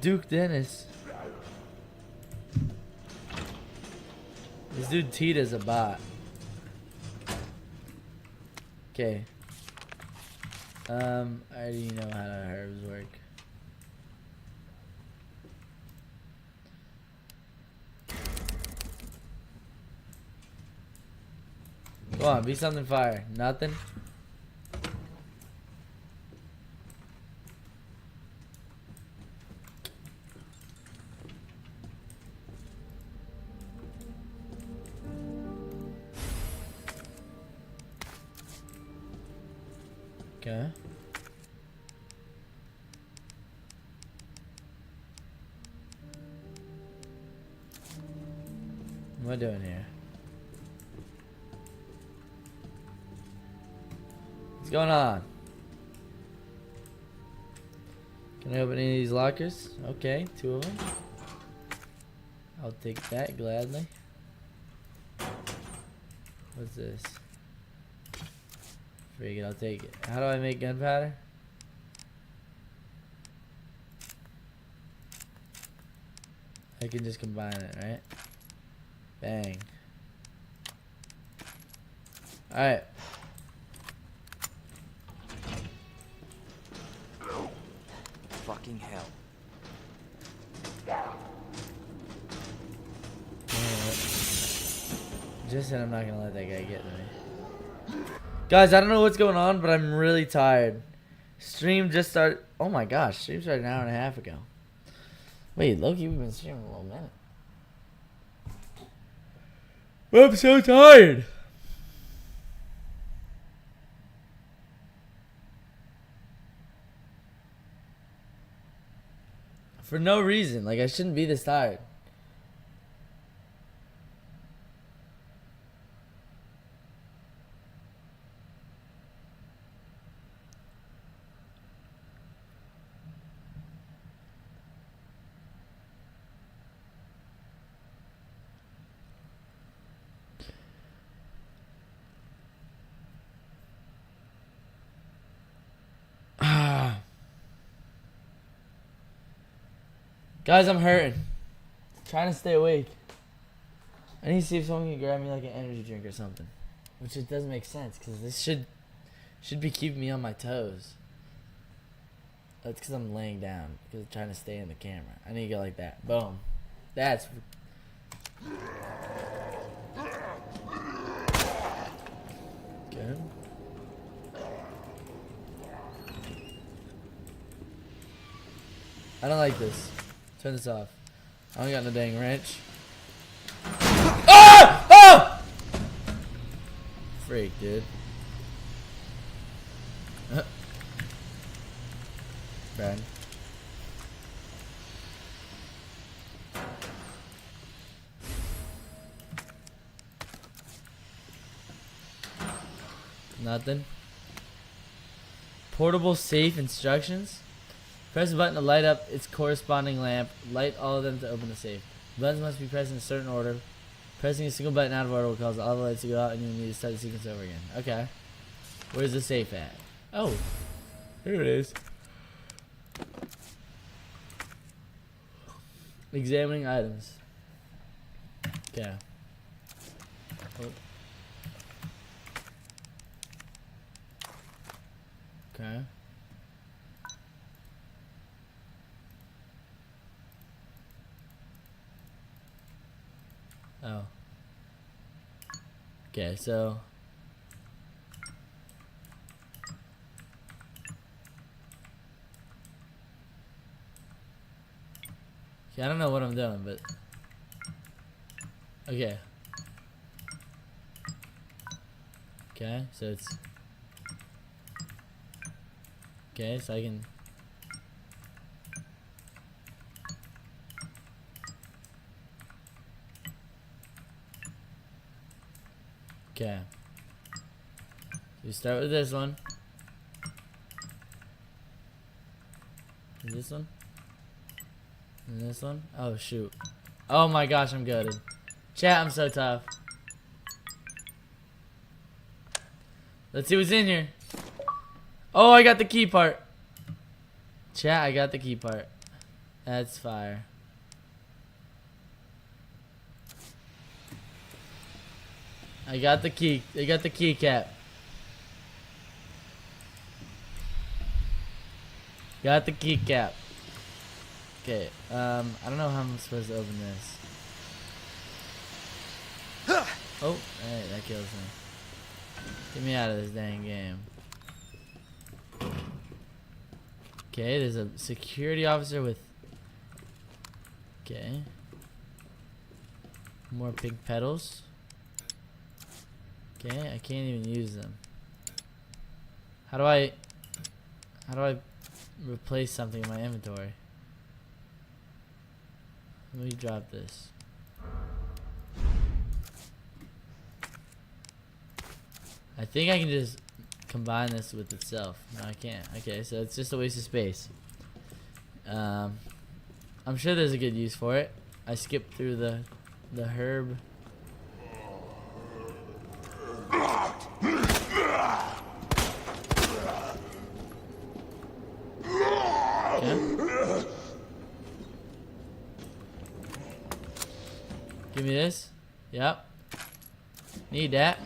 Duke Dennis. This dude Tita's a bot. Okay. I already know how the herbs work. Go on, be something fire. Nothing? Okay. What am I doing here? What's going on? Can I open any of these lockers? Okay, 2 of them. I'll take that gladly. What's this? Freak it, I'll take it. How do I make gunpowder? I can just combine it, right? Bang. Alright. Fucking hell. Just said I'm not gonna let that guy get to me. Guys, I don't know what's going on, but I'm really tired. Stream just started. Oh my gosh, stream started an hour and a half ago. Wait, Loki, we've been streaming a little minute. I'm so tired. For no reason. Like, I shouldn't be this tired. Guys, I'm hurting. Trying to stay awake. I need to see if someone can grab me like an energy drink or something. Which just doesn't make sense because this should be keeping me on my toes. That's because I'm laying down because I'm trying to stay in the camera. I need to go like that. Boom. That's good. I don't like this. Turn this off. I don't got no dang wrench. Ah! Ah! Freak, dude. Bad. Nothing. Portable safe instructions. Press a button to light up its corresponding lamp. Light all of them to open the safe. Buttons must be pressed in a certain order. Pressing a single button out of order will cause all the lights to go out and you will need to start the sequence over again. Okay. Where's the safe at? Oh. Here it is. Examining items. Okay. Oh. Okay. Oh. Okay, so okay, I don't know what I'm doing, but okay. Okay, so it's okay, so I can okay. So we start with this one. And this one. And this one. Oh shoot. Oh my gosh, I'm gutted. Chat, I'm so tough. Let's see what's in here. Oh, I got the key part. Chat, I got the key part. That's fire. I got the key. They got the keycap. Got the keycap. Okay. I don't know how I'm supposed to open this. Oh, hey, that kills me. Get me out of this dang game. Okay, there's a security officer with. Okay. More pig pedals. Okay, I can't even use them. How do I replace something in my inventory? Let me drop this. I think I can just combine this with itself. No, I can't. Okay, so it's just a waste of space. I'm sure there's a good use for it. I skipped through the herb. Okay. Give me this. Yep. Need that.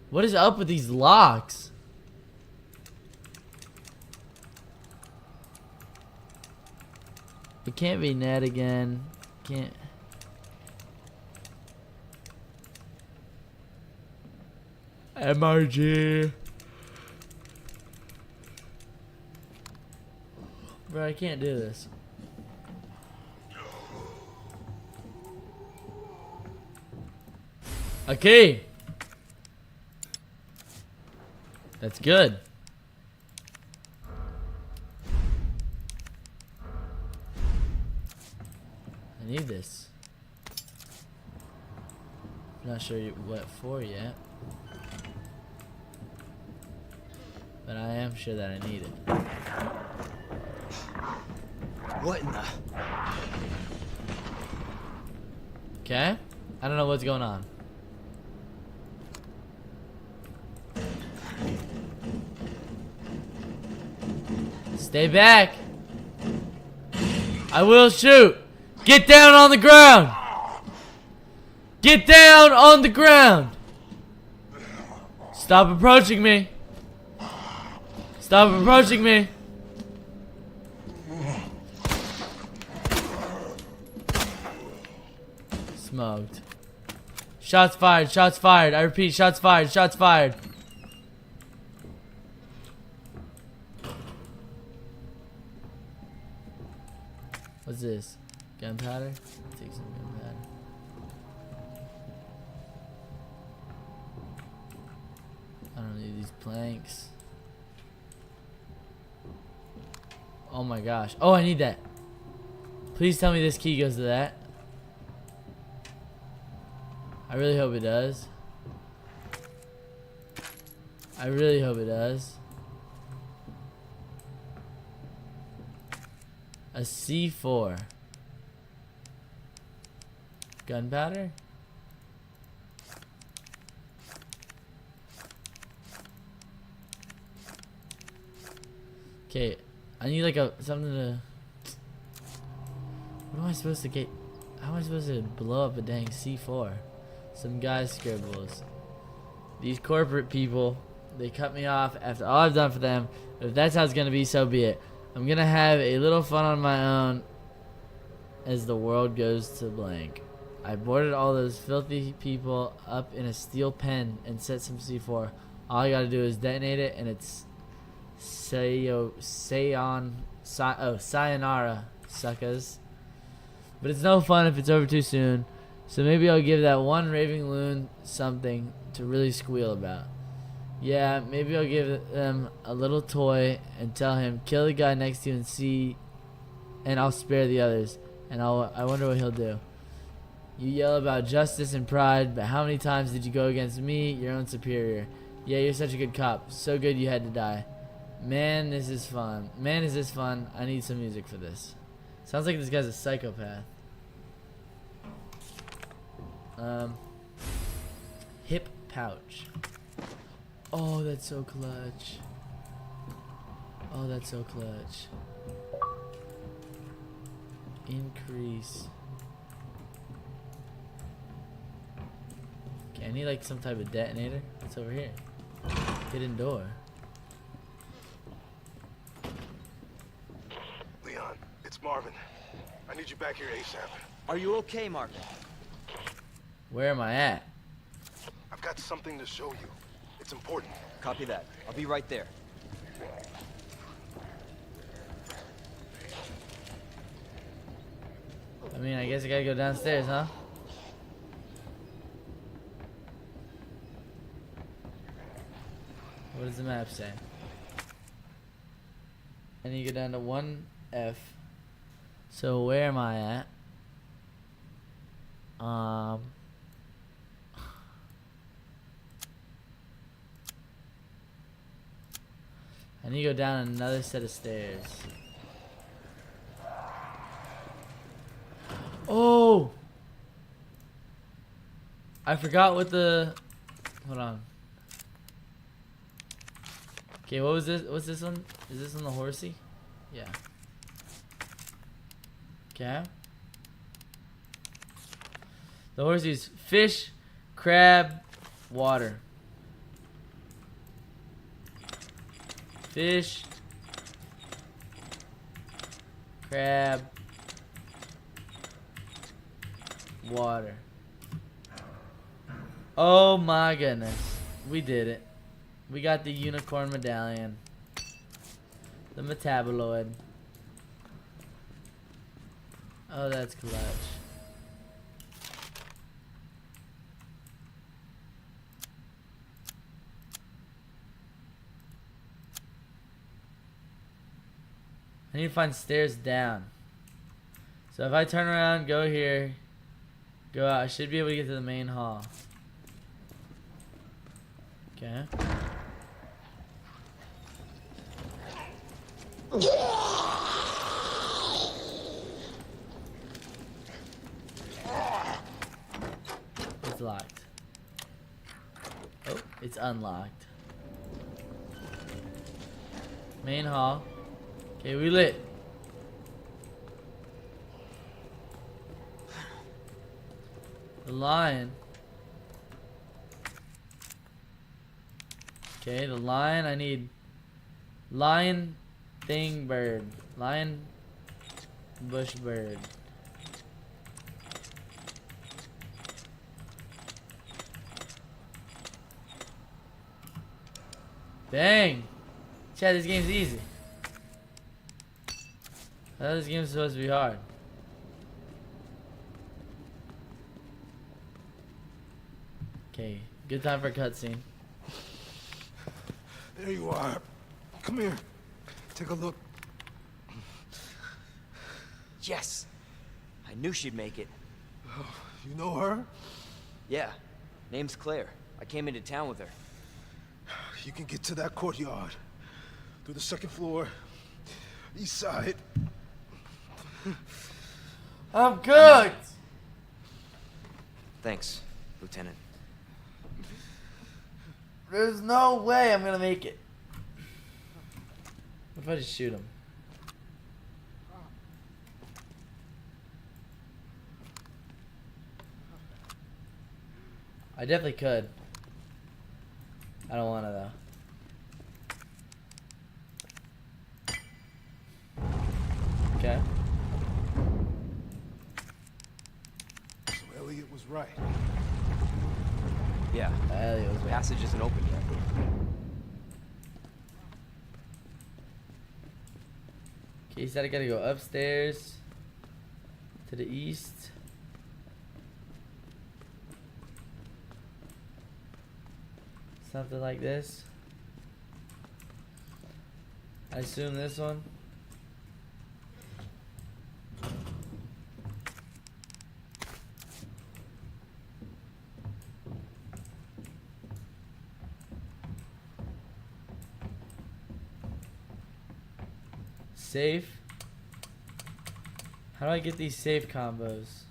What is up with these locks? It can't be Ned again. Can't. MRG. Bro, I can't do this. Okay. That's good. I need this. Not sure what for yet. But I am sure that I need it. What in the? Okay? I don't know what's going on. Stay back. I will shoot. Get down on the ground. Get down on the ground. Stop approaching me. Stop approaching me. Smoked. Shots fired. Shots fired. I repeat, shots fired. Shots fired. What's this? Gunpowder? Take some gunpowder. I don't need these planks. Oh my gosh. Oh, I need that. Please tell me this key goes to that. I really hope it does. I really hope it does. A C4. Gunpowder? Okay, I need like something to. What am I supposed to get? How am I supposed to blow up a dang C4? Some guy scribbles. These corporate people, they cut me off after all I've done for them. But if that's how it's gonna be, so be it. I'm gonna have a little fun on my own as the world goes to blank. I boarded all those filthy people up in a steel pen and set some C4. All I gotta do is detonate it and it's sayonara, suckers. But it's no fun if it's over too soon. So maybe I'll give that one raving loon something to really squeal about. Yeah, maybe I'll give them a little toy and tell him, kill the guy next to you and I'll spare the others. And I wonder what he'll do. You yell about justice and pride, but how many times did you go against me, your own superior? Yeah, you're such a good cop. So good you had to die. Man, this is fun. Man, is this fun. I need some music for this. Sounds like this guy's a psychopath. Hip pouch. Oh, that's so clutch. Oh, that's so clutch. Increase. Okay, I need like some type of detonator. What's over here? Hidden door. Leon, it's Marvin. I need you back here ASAP. Are you okay, Marvin? Where am I at? I've got something to show you. It's important. Copy that. I'll be right there. I mean, I guess I gotta go downstairs, huh? What does the map say? I need to go down to 1F. So where am I at? I need to go down another set of stairs. Oh! I forgot what the... Hold on. Okay, what was this? What's this one? Is this on the horsey? Yeah. Okay. The horsey's fish, crab, water. Fish, crab, water. Oh my goodness. We did it. We got the unicorn medallion. The metaboloid. Oh, that's clutch. I need to find stairs down. So if I turn around, go here, go out, I should be able to get to the main hall. Okay. It's locked. Oh, it's unlocked. Main hall. Okay, we lit. The lion. Okay, the lion. I need lion thing bird. Lion bush bird. Dang. Chad, this game's easy. I thought this game's supposed to be hard. Okay, good time for a cutscene. There you are. Come here. Take a look. Yes! I knew she'd make it. You know her? Yeah. Name's Claire. I came into town with her. You can get to that courtyard. Through the second floor. East side. I'm good! Thanks, Lieutenant. There's no way I'm gonna make it. What if I just shoot him? I definitely could. I don't wanna though. Okay. So Elliot was right. Yeah. Elliot was The right. passage isn't open yet. Okay, he said I gotta go upstairs to the east. Something like this. I assume this one. Safe. How do I get these safe combos?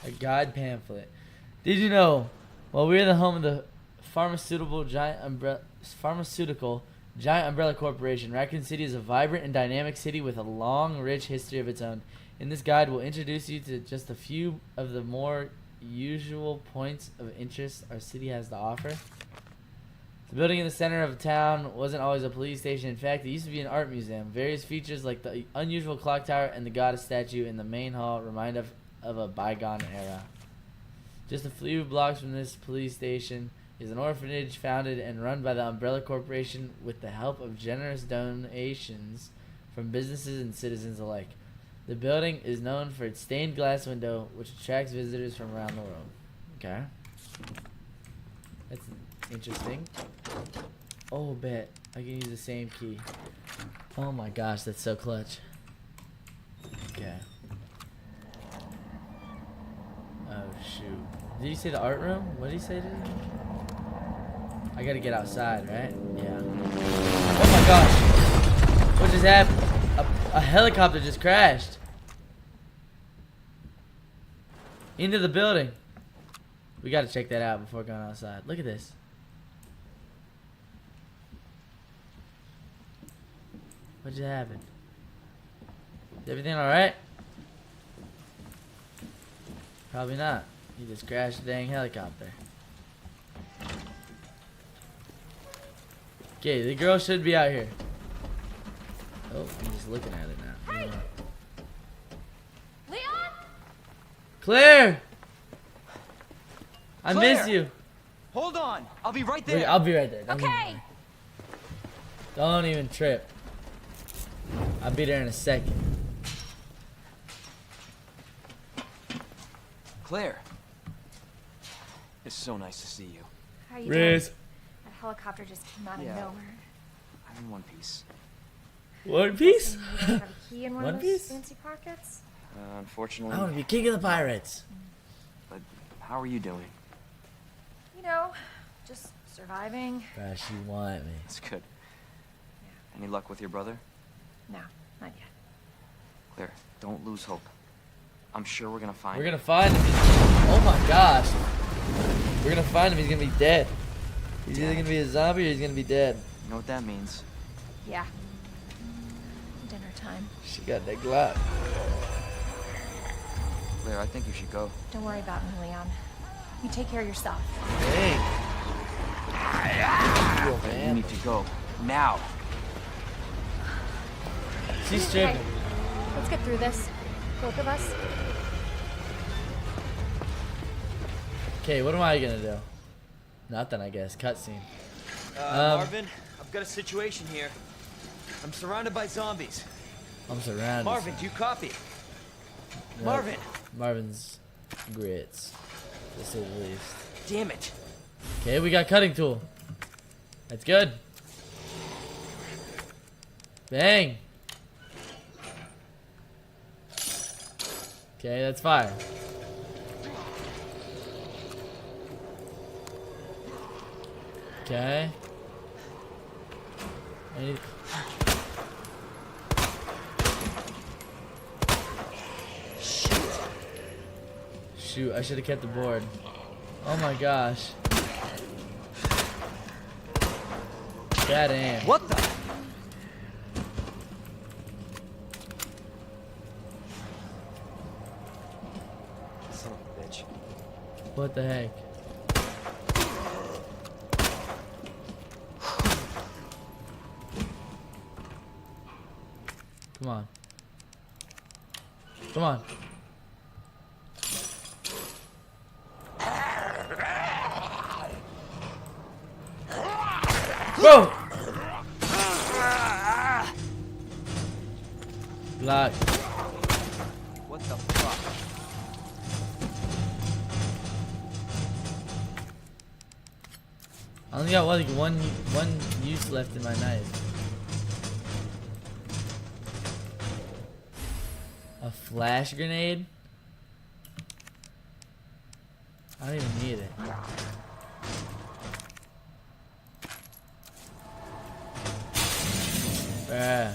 A guide pamphlet. Did you know Well, we're the home of the pharmaceutical giant umbrella corporation. Raccoon City is a vibrant and dynamic city with a long, rich history of its own. In this guide, we'll introduce you to just a few of the more usual points of interest our city has to offer. The building in the center of town wasn't always a police station. In fact, it used to be an art museum. Various features like the unusual clock tower and the goddess statue in the main hall remind of a bygone era. Just a few blocks from this police station is an orphanage founded and run by the Umbrella Corporation with the help of generous donations from businesses and citizens alike. The building is known for its stained glass window, which attracts visitors from around the world. Okay. That's interesting. Oh, bet. I can use the same key. Oh my gosh, that's so clutch. Okay. Oh, shoot. Did you say the art room? What did he say to you? I gotta get outside, right? Yeah. Oh my gosh! What just happened? A helicopter just crashed into the building. We gotta check that out before going outside. Look at this. What just happened? Is everything alright? Probably not. He just crashed the dang helicopter. Okay, the girl should be out here. Oh, I'm just looking at it now. Hey! Leon? Claire! I Claire! miss you. Hold on. I'll be right Wait, there. I'll be right there. Okay. Don't even trip. I'll be there in a second. Claire. It's so nice to see you. How you Riz. doing? That helicopter just came out of Yeah. nowhere. I'm in one piece. One Piece? And you don't have a key in one, One of those Piece? fancy pockets? Unfortunately. I want to be king of the pirates. But how are you doing? You know, just surviving. Gosh, you want me. That's good. Any luck with your brother? No, not yet. Claire, don't lose hope. I'm sure we're gonna find We're him. gonna find him. Oh my gosh. We're gonna find him. He's gonna be dead. He's either gonna be a zombie or he's gonna be dead. You know what that means? Yeah. Dinner time. She got that Glock. Claire, I think you should go. Don't worry about me, Leon. You take care of yourself. Dang. You a You man. need to go. Now. She's Okay, stripping. let's get through this. Both of us. Okay, what am I gonna do? Nothing, I guess. Cutscene. Marvin, I've got a situation here. I'm surrounded by zombies. I'm surrounded. Marvin, do you copy? Nope. Marvin! Marvin's grits. To say the least. Damn it. Okay, we got cutting tool. That's good. Bang. Okay, that's fire. Okay. I need... Shoot, I should have kept the board. Oh my gosh. Bad aim. What the? Son of a bitch. What the heck? Come on. Come on. Bro! Block. What the fuck? I only got like one use left in my knife. A flash grenade? I don't even need it. Bruh.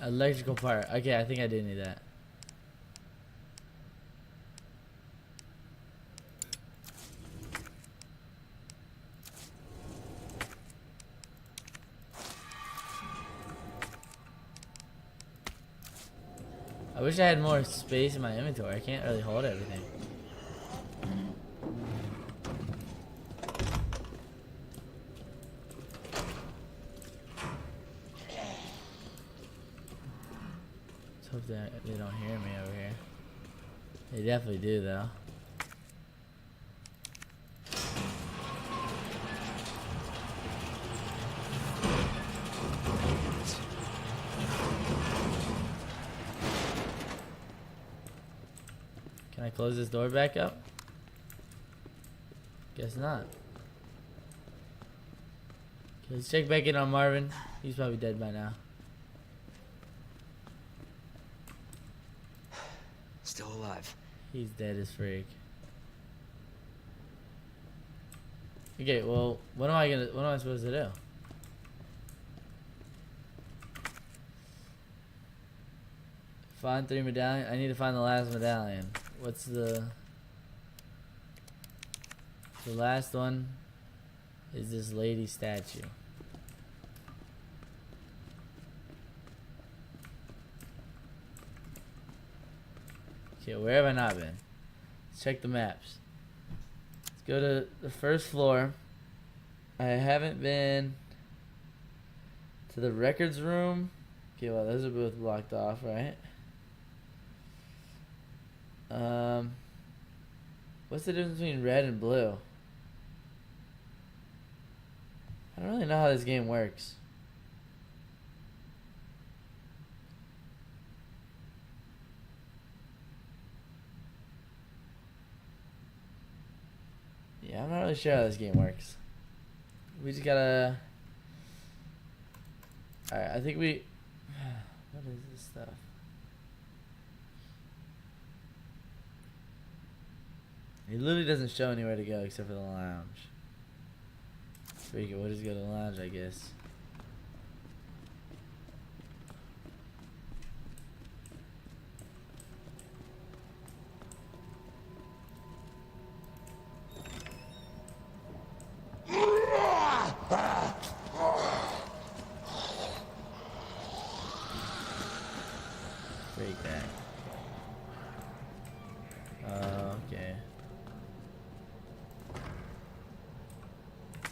Electrical part. Okay, I think I did need that. I wish I had more space in my inventory. I can't really hold everything. Let's hope that they don't hear me over here. They definitely do, though. Can I close this door back up? Guess not. Okay, let's check back in on Marvin. He's probably dead by now. Still alive. He's dead as freak. Okay, well, what am I supposed to do? Find 3 medallions. I need to find the last medallion. What's the last one is this lady statue. Okay, where have I not been? Let's check the maps. Let's go to the first floor. I haven't been to the records room. Okay, well, those are both blocked off, right? What's the difference between red and blue? I don't really know how this game works. Yeah, I'm not really sure how this game works. We just gotta... Alright, I think we... What is this stuff? It literally doesn't show anywhere to go except for the lounge. Freak it, we'll just go to the lounge, I guess. Freak that. Okay.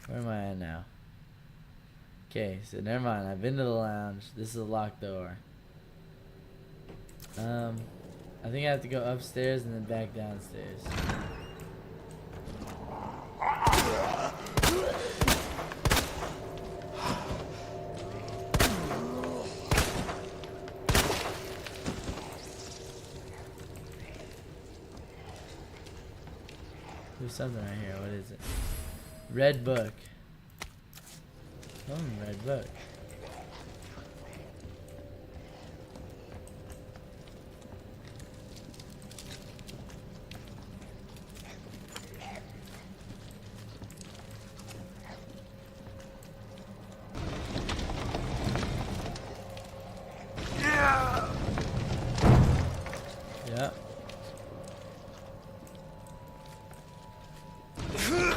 Where am I at now? Okay, so never mind. I've been to the lounge. This is a locked door. I think I have to go upstairs and then back downstairs. There's something right here. What is it? Red book. Red book. Yeah.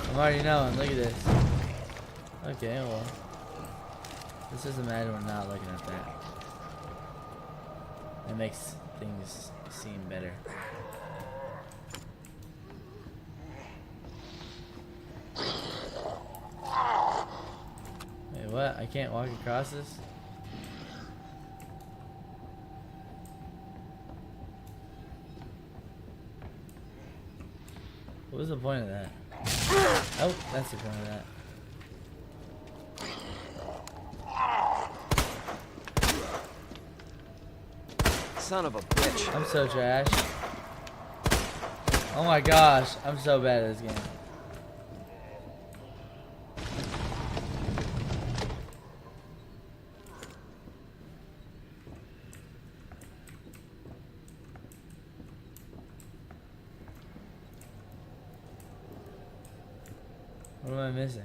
I'm already knowing. Look at this. Okay, well. This doesn't matter. We're not looking at that. It makes things seem better. Wait, what? I can't walk across this? What was the point of that? Oh, that's the point of that. Son of a bitch. I'm so trash. Oh my gosh, I'm so bad at this game. What am I missing?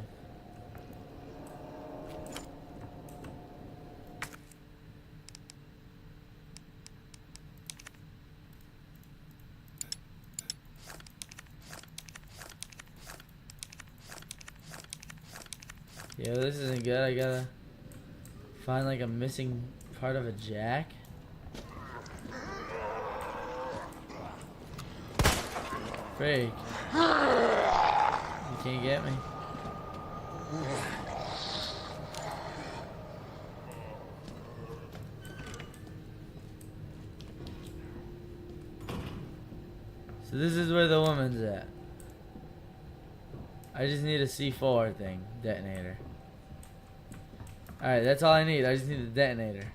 Yeah, this isn't good. I gotta find like a missing part of a jack. Freak. You can't get me. So this is where the woman's at. I just need a C4 thing. Detonator. Alright, that's all I need. I just need the detonator.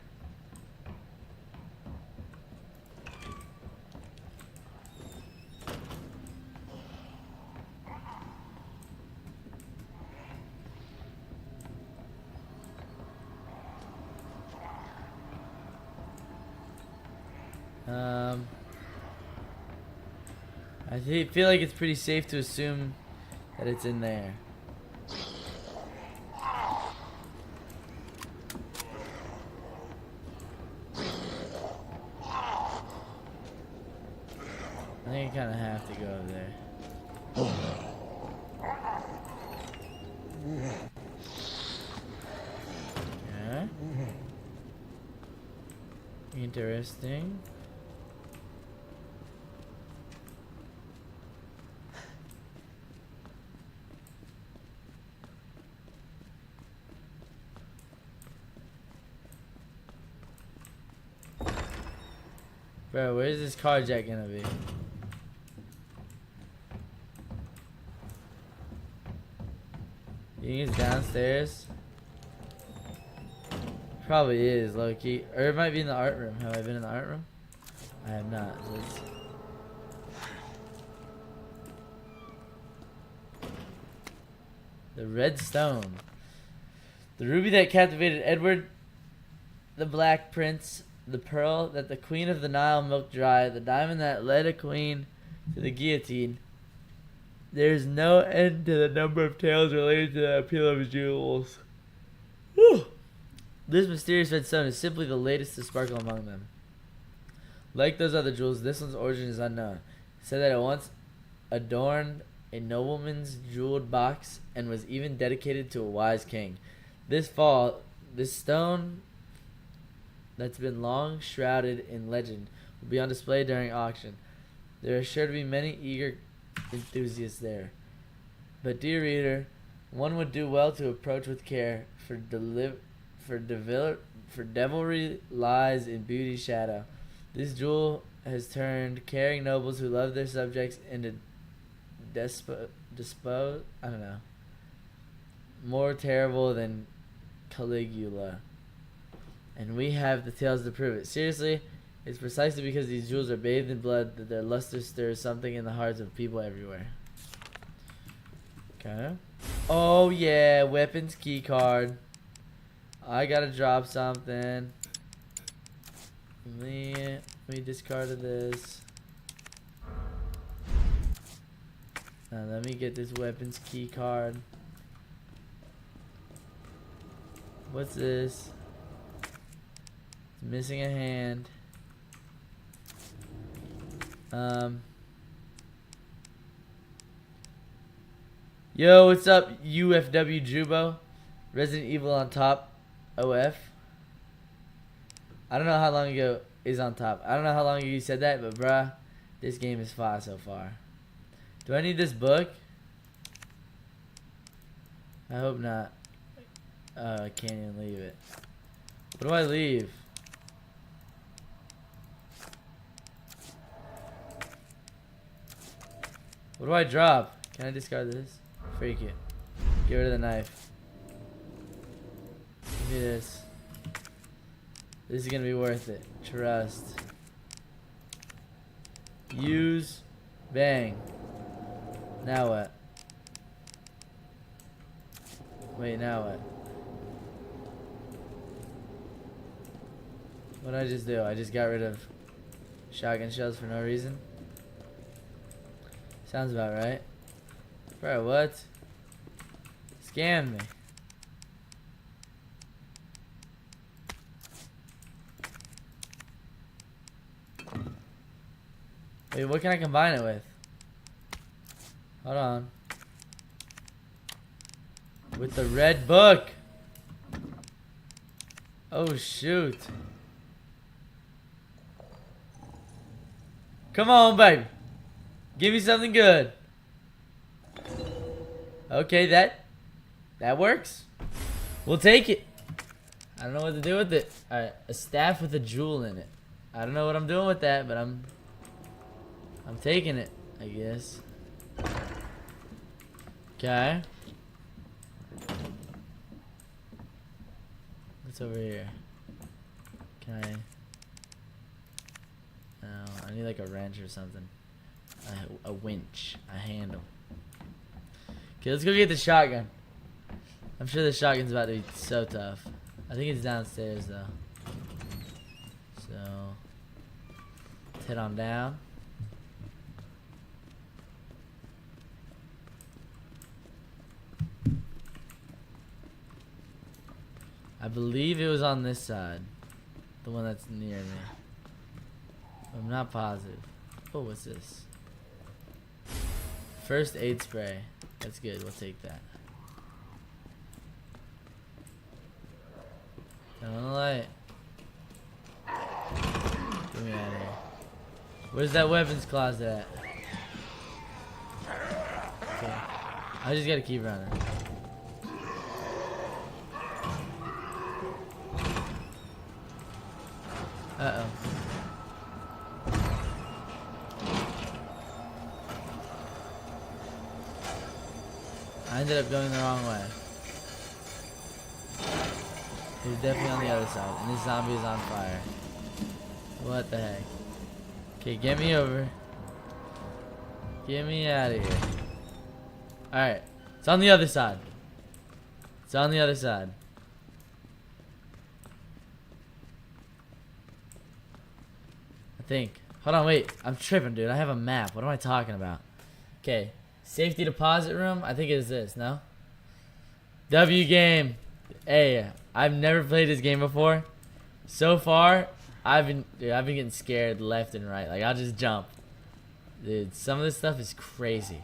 Feel like it's pretty safe to assume that it's in there. I think I kind of have to go over there. Yeah. Interesting. Bro, where's this car jack gonna be? You think it's downstairs? Probably is, low key. Or it might be in the art room. Have I been in the art room? I have not. So the red stone. The ruby that captivated Edward the Black Prince. The pearl that the Queen of the Nile milked dry. The diamond that led a queen to the guillotine. There's no end to the number of tales related to the appeal of jewels. Whew. This mysterious red stone is simply the latest to sparkle among them. Like those other jewels, this one's origin is unknown. It said that it once adorned a nobleman's jeweled box and was even dedicated to a wise king. This stone that's been long shrouded in legend will be on display during auction. There are sure to be many eager enthusiasts there. But dear reader, one would do well to approach with care, for devilry lies in beauty's shadow. This jewel has turned caring nobles who love their subjects into more terrible than Caligula. And we have the tales to prove it. Seriously, it's precisely because these jewels are bathed in blood that their luster stirs something in the hearts of people everywhere. Okay. Oh yeah, weapons key card. I gotta drop something. Let me discard this. Now let me get this weapons key card. What's this? It's missing a hand. Yo, what's up, UFW Jubo? Resident Evil on top, OF. I don't know how long ago is on top. I don't know how long ago you said that, but bruh, this game is far so far. Do I need this book? I hope not. I can't even leave it. What do I leave? What do I drop? Can I discard this? Freak it. Get rid of the knife. Give me this. This is gonna be worth it. Trust. Use. Bang. Now what? Wait, now what? What did I just do? I just got rid of shotgun shells for no reason? Sounds about right. Bro, what? Scam me. Wait, what can I combine it with? Hold on. With the red book. Oh, shoot. Come on, baby. Give me something good. Okay, that works. We'll take it. I don't know what to do with it. Alright, a staff with a jewel in it. I don't know what I'm doing with that, but I'm taking it, I guess. Okay. What's over here? Can I? No, I need like a wrench or something. A winch, a handle. Okay, let's go get the shotgun. I'm sure the shotgun's about to be so tough. I think it's downstairs though. So let's head on down. I believe it was on this side. The one that's near me. I'm not positive. Oh, what's this? First aid spray. That's good. We'll take that. Turn on the light. Get me out of here. Where's that weapons closet at? Okay. I just gotta keep running. Uh-oh. I ended up going the wrong way. He was definitely on the other side, and this zombie is on fire. What the heck? Okay, get me over. Get me out of here. Alright, it's on the other side. It's on the other side. I think. Hold on, wait. I'm tripping, dude. I have a map. What am I talking about? Okay. Safety deposit room. I think it is this, no? W game. Hey, I've never played this game before. So far, I've been getting scared left and right. Like, I'll just jump. Dude, some of this stuff is crazy.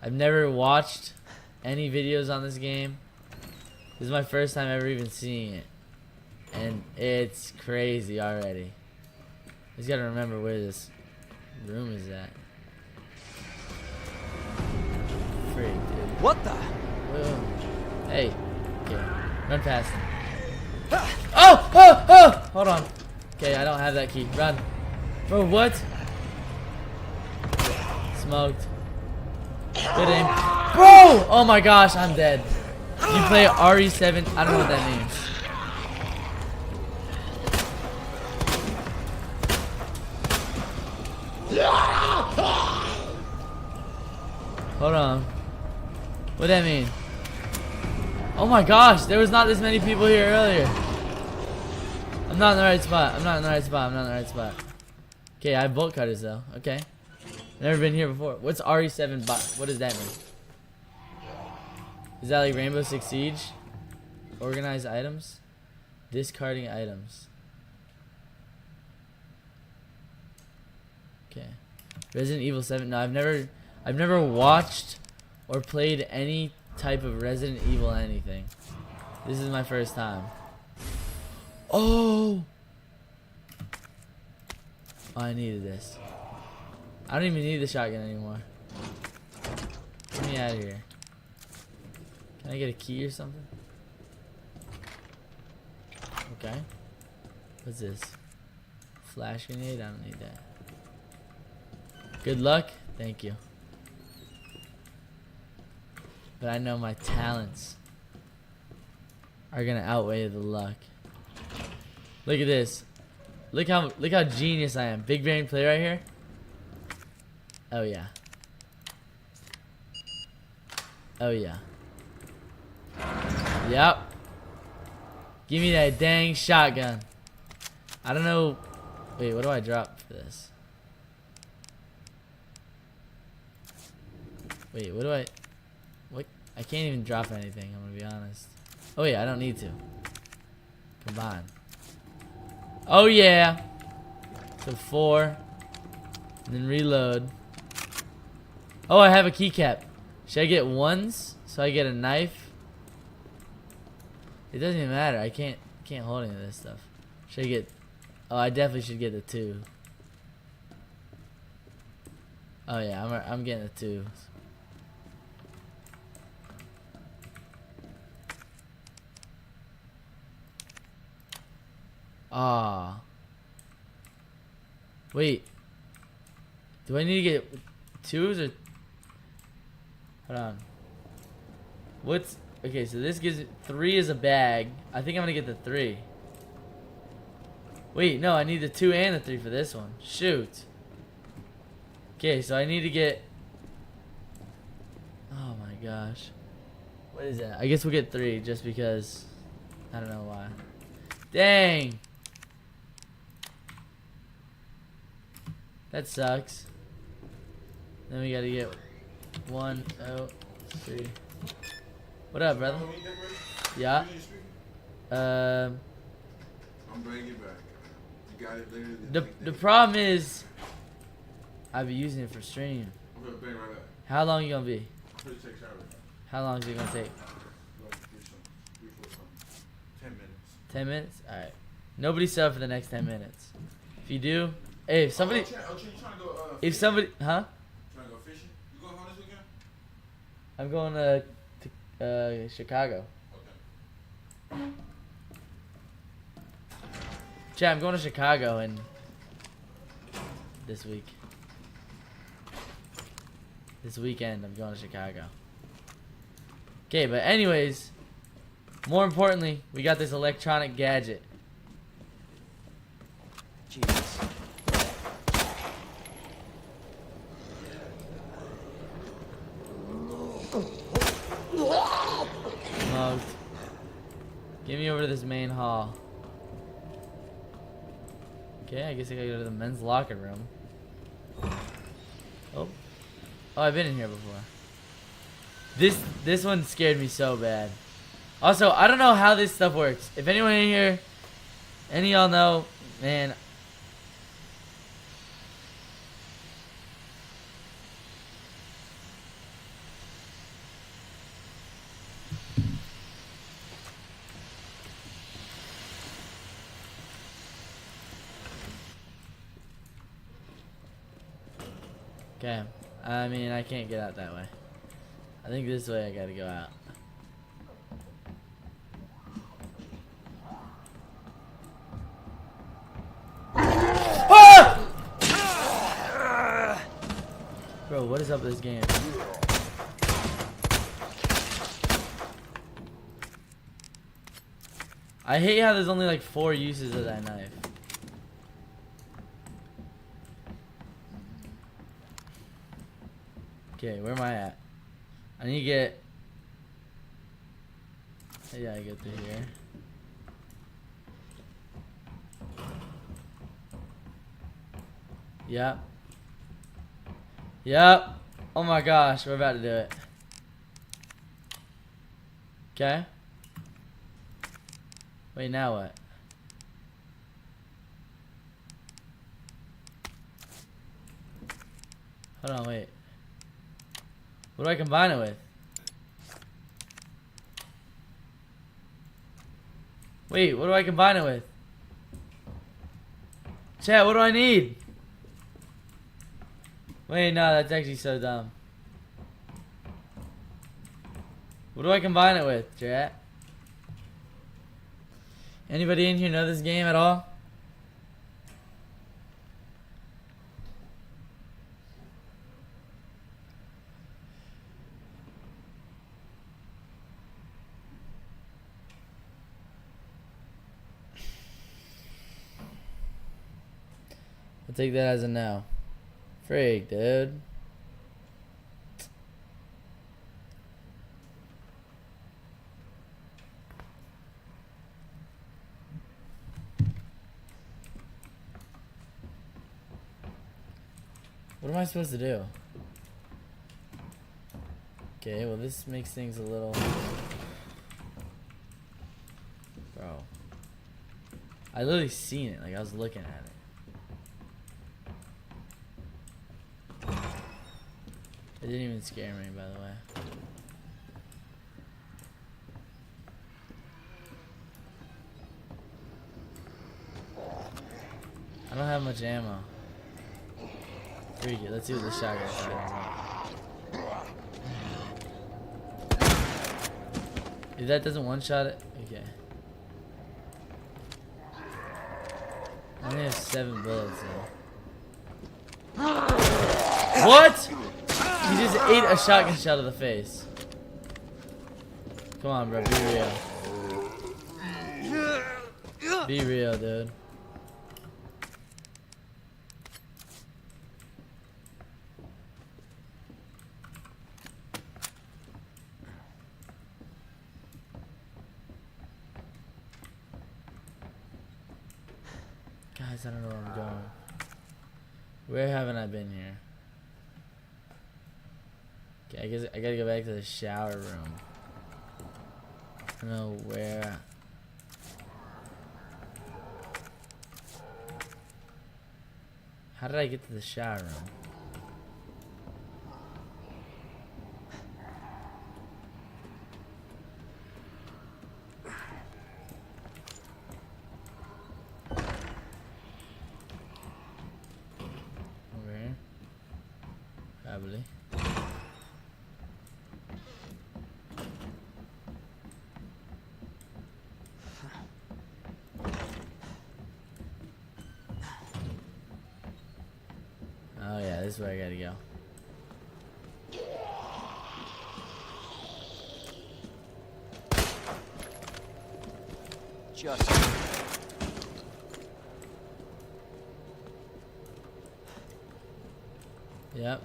I've never watched any videos on this game. This is my first time ever even seeing it. And it's crazy already. I just gotta remember where this room is at. Freak, dude. What the? Whoa. Hey. Okay. Run past him. Oh! Oh! Oh! Hold on. Okay, I don't have that key. Run. Bro, what? Smoked. Good aim. Bro! Oh my gosh, I'm dead. You play RE7. I don't know what that means. Hold on. What'd that mean? Oh my gosh, there was not this many people here earlier. I'm not in the right spot. I'm not in the right spot. I'm not in the right spot. Okay, I have bolt cutters though. Okay. Never been here before. What's RE7 bot? What does that mean? Is that like Rainbow Six Siege? Organize items? Discarding items. Okay. Resident Evil 7. No, I've never watched or played any type of Resident Evil anything. This is my first time. Oh! Oh, I needed this. I don't even need the shotgun anymore. Get me out of here. Can I get a key or something? Okay. What's this? Flash grenade? I don't need that. Good luck. Thank you. But I know my talents are gonna outweigh the luck. Look at this. Look how genius I am. Big brain play right here. Oh yeah. Oh yeah. Yep. Give me that dang shotgun. I don't know. Wait, what do I drop for this? Wait, what do I... What? I can't even drop anything, I'm gonna be honest. Oh yeah, I don't need to. Combine. Oh yeah! So 4. And then reload. Oh, I have a keycap. Should I get 1s? So I get a knife? It doesn't even matter. I can't hold any of this stuff. Should I get... Oh, I definitely should get the 2. Oh yeah, I'm getting the 2s. Ah. Wait. Do I need to get 2s or? Hold on. What's okay? So this gives 3 as a bag. I think I'm gonna get the 3. Wait, no, I need the 2 and the 3 for this one. Shoot. Okay, so I need to get. Oh my gosh. What is that? I guess we'll get 3 just because. I don't know why. Dang. That sucks. Then we gotta get 1, 3. What up, brother? Yeah. I'm bringing it back. You got it later. The problem is, I'll be using it for stream. I'm gonna bang right up. How long you gonna be? I'm gonna take a shower. How long is it gonna take? Like 10 minutes. 10 minutes? Alright. Nobody sub for the next 10 minutes. If you do, hey, if somebody, You trying to go, if somebody, huh? Trying to go fishing? You going home this weekend? I'm going to Chicago. Okay. Chat, I'm going to Chicago and this week. This weekend, I'm going to Chicago. Okay, but anyways, more importantly, we got this electronic gadget. Jesus. Smoked. Get me over to this main hall. Okay, I guess I gotta go to the men's locker room. Oh. Oh, I've been in here before. This one scared me so bad. Also, I don't know how this stuff works. If anyone in here, any of y'all know, man. Okay. I mean, I can't get out that way. I think this way I gotta go out. Ah! Bro, what is up with this game? I hate how there's only like 4 uses of that knife. Okay, where am I at? I need to get. Yeah, I get through here. Yep. Yep. Oh my gosh, we're about to do it. Okay. Wait, now what? Hold on, wait. What do I combine it with? Wait, what do I combine it with? Chat, what do I need? Wait, no, that's actually so dumb. What do I combine it with, chat? Anybody in here know this game at all? I'll take that as a no. Freak, dude. What am I supposed to do? Okay, well this makes things a little... Bro. I literally seen it, like I was looking at it. It didn't even scare me, by the way. I don't have much ammo. Freak it. Let's see what the shotgun shot is. If that doesn't one-shot it, okay. I only have 7 bullets though. What? He just ate a shotgun shot to the face. Come on, bro. Be real. Be real, dude. Guys, I don't know where I'm going. Where haven't I been here? Okay, I guess I gotta go back to the shower room. I don't know where. How did I get to the shower room? Over here? Probably. Oh yeah, this is where I gotta go. Just. Yep.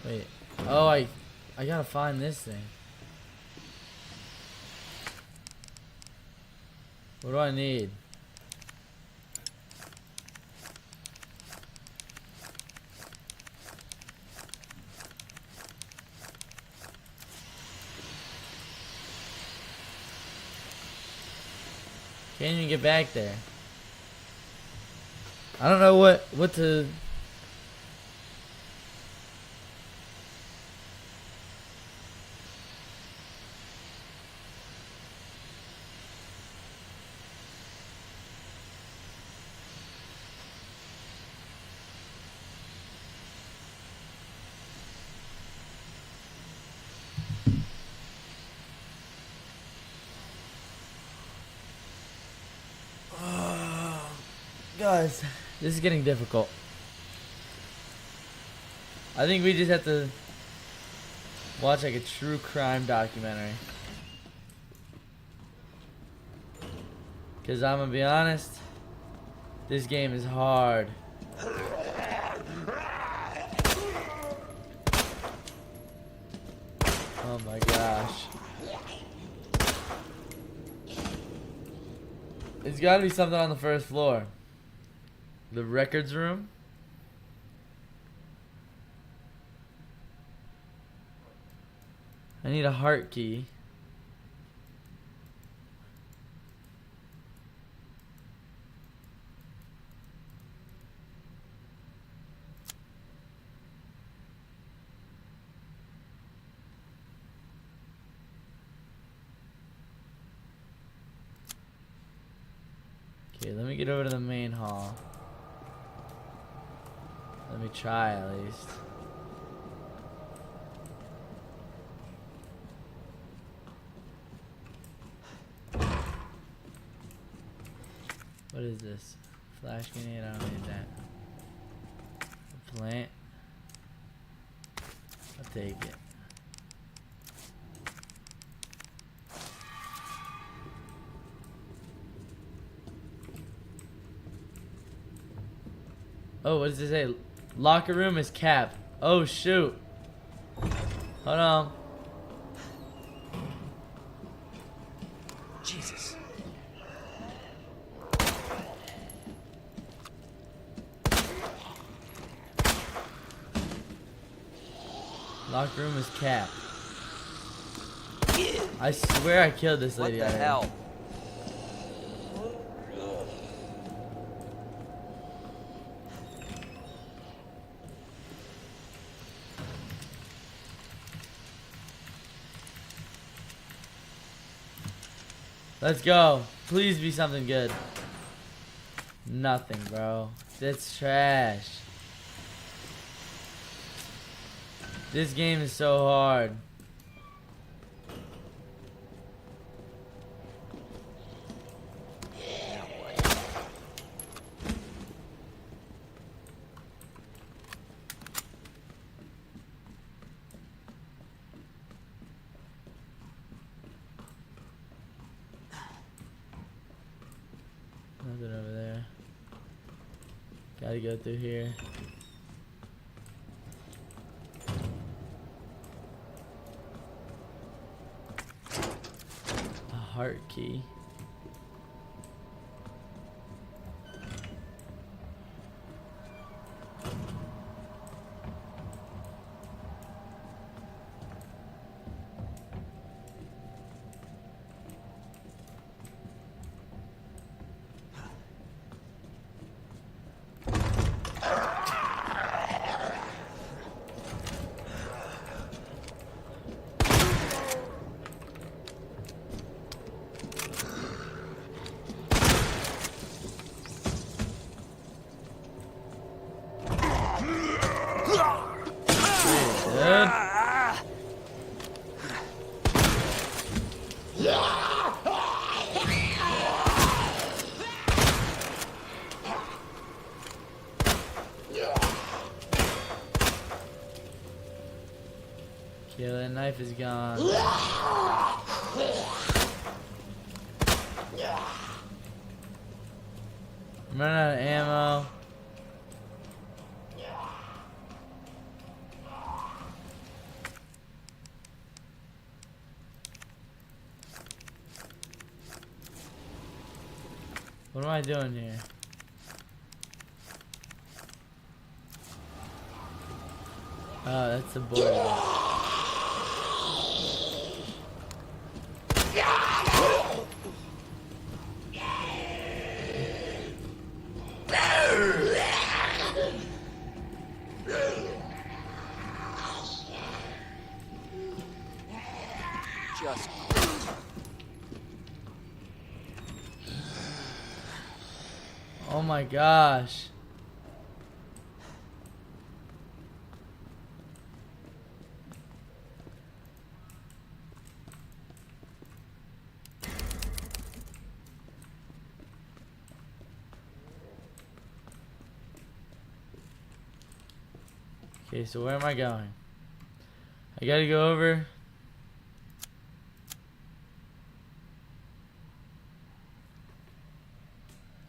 Wait. Oh, I gotta find this thing. What do I need? Can't even get back there. I don't know what to. Guys, this is getting difficult. I think we just have to watch like a true crime documentary. Cause I'm gonna be honest, this game is hard. Oh my gosh. There's gotta be something on the first floor. The records room. I need a heart key. Okay, let me get over to the main hall. Let me try at least. What is this? Flash grenade? I don't need that. A plant? I'll take it. Oh, what does it say? Locker room is capped. Oh shoot. Hold on. Jesus. Locker room is capped. I swear I killed this lady. What the hell? Let's go. Please be something good. Nothing, bro. That's trash. This game is so hard. Nothing over there. Gotta go through here. A heart key. Dude. Okay, that knife is gone. I'm running out of ammo. What am I doing here? Oh, that's the board. Just Oh my gosh. Okay, so where am I going? I gotta go over.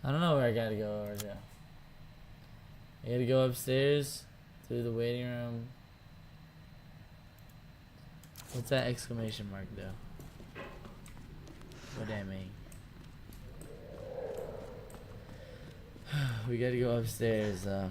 I don't know where I gotta go over to. I gotta go upstairs through the waiting room. What's that exclamation mark though? What that mean? We gotta go upstairs though.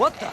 What the?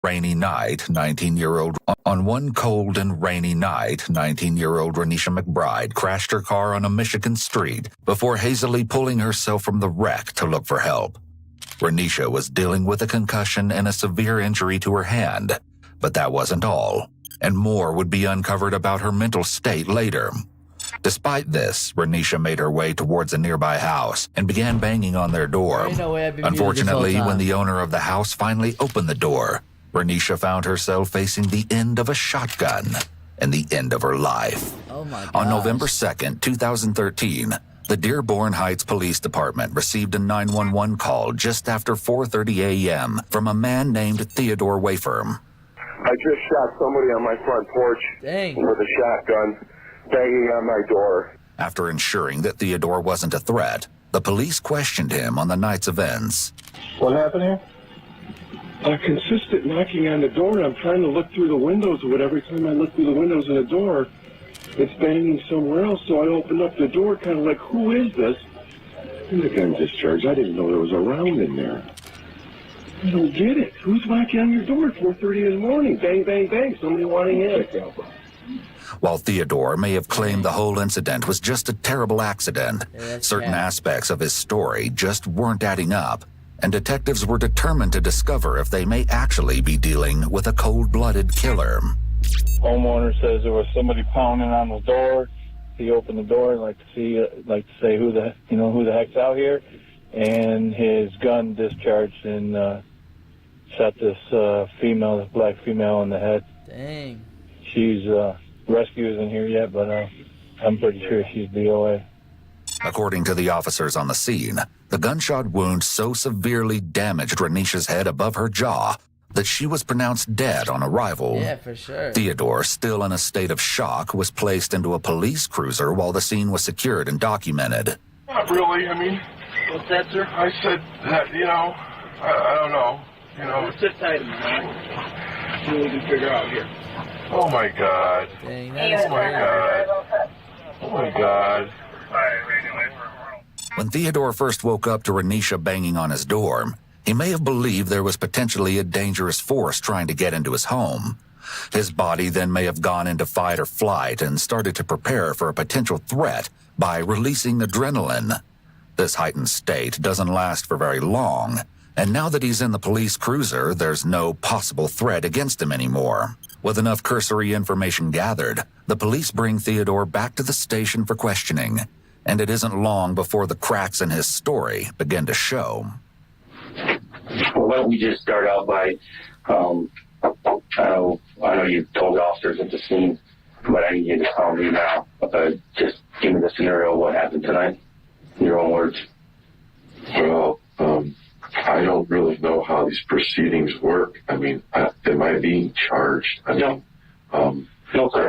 rainy night, 19-year-old Renisha McBride crashed her car on a Michigan street before hazily pulling herself from the wreck to look for help. Renisha was dealing with a concussion and a severe injury to her hand, but that wasn't all, and more would be uncovered about her mental state later. Despite this, Renisha made her way towards a nearby house and began banging on their door. Unfortunately, when the owner of the house finally opened the door, Renisha found herself facing the end of a shotgun and the end of her life. Oh my gosh. On November 2nd, 2013, the Dearborn Heights Police Department received a 911 call just after 4:30 a.m. from a man named Theodore Wafer. I just shot somebody on my front porch with a shotgun, banging on my door. After ensuring that Theodore wasn't a threat, the police questioned him on the night's events. What happened here? A consistent knocking on the door, and I'm trying to look through the windows, but every time I look through the windows in the door, it's banging somewhere else, so I opened up the door, kind of like, who is this? And the gun discharged. I didn't know there was a round in there. I don't get it. Who's knocking on your door at 4:30 in the morning? Bang, bang, bang. Somebody wanting in. While Theodore may have claimed the whole incident was just a terrible accident, certain aspects of his story just weren't adding up, and detectives were determined to discover if they may actually be dealing with a cold-blooded killer. Homeowner says there was somebody pounding on the door. He opened the door, like to say who the heck's out here, and his gun discharged and shot this black female in the head. Dang. She's rescue isn't here yet, but I'm pretty sure she's DOA. According to the officers on the scene, the gunshot wound so severely damaged Renisha's head above her jaw that she was pronounced dead on arrival. Yeah, for sure. Theodore, still in a state of shock, was placed into a police cruiser while the scene was secured and documented. Not really, I mean... What's that, sir? I said that, I don't know. Sit tight, man. See what we can figure out here. Oh my God. Dang, that is Oh my God. When Theodore first woke up to Renisha banging on his door, he may have believed there was potentially a dangerous force trying to get into his home. His body then may have gone into fight or flight and started to prepare for a potential threat by releasing adrenaline. This heightened state doesn't last for very long, and now that he's in the police cruiser, there's no possible threat against him anymore. With enough cursory information gathered, the police bring Theodore back to the station for questioning, and it isn't long before the cracks in his story begin to show. Well, why don't we just start out by, I know you told the officers at the scene, but I need you to tell me now. Just give me the scenario of what happened tonight, in your own words. Well, I don't really know how these proceedings work. I mean, am I being charged? No.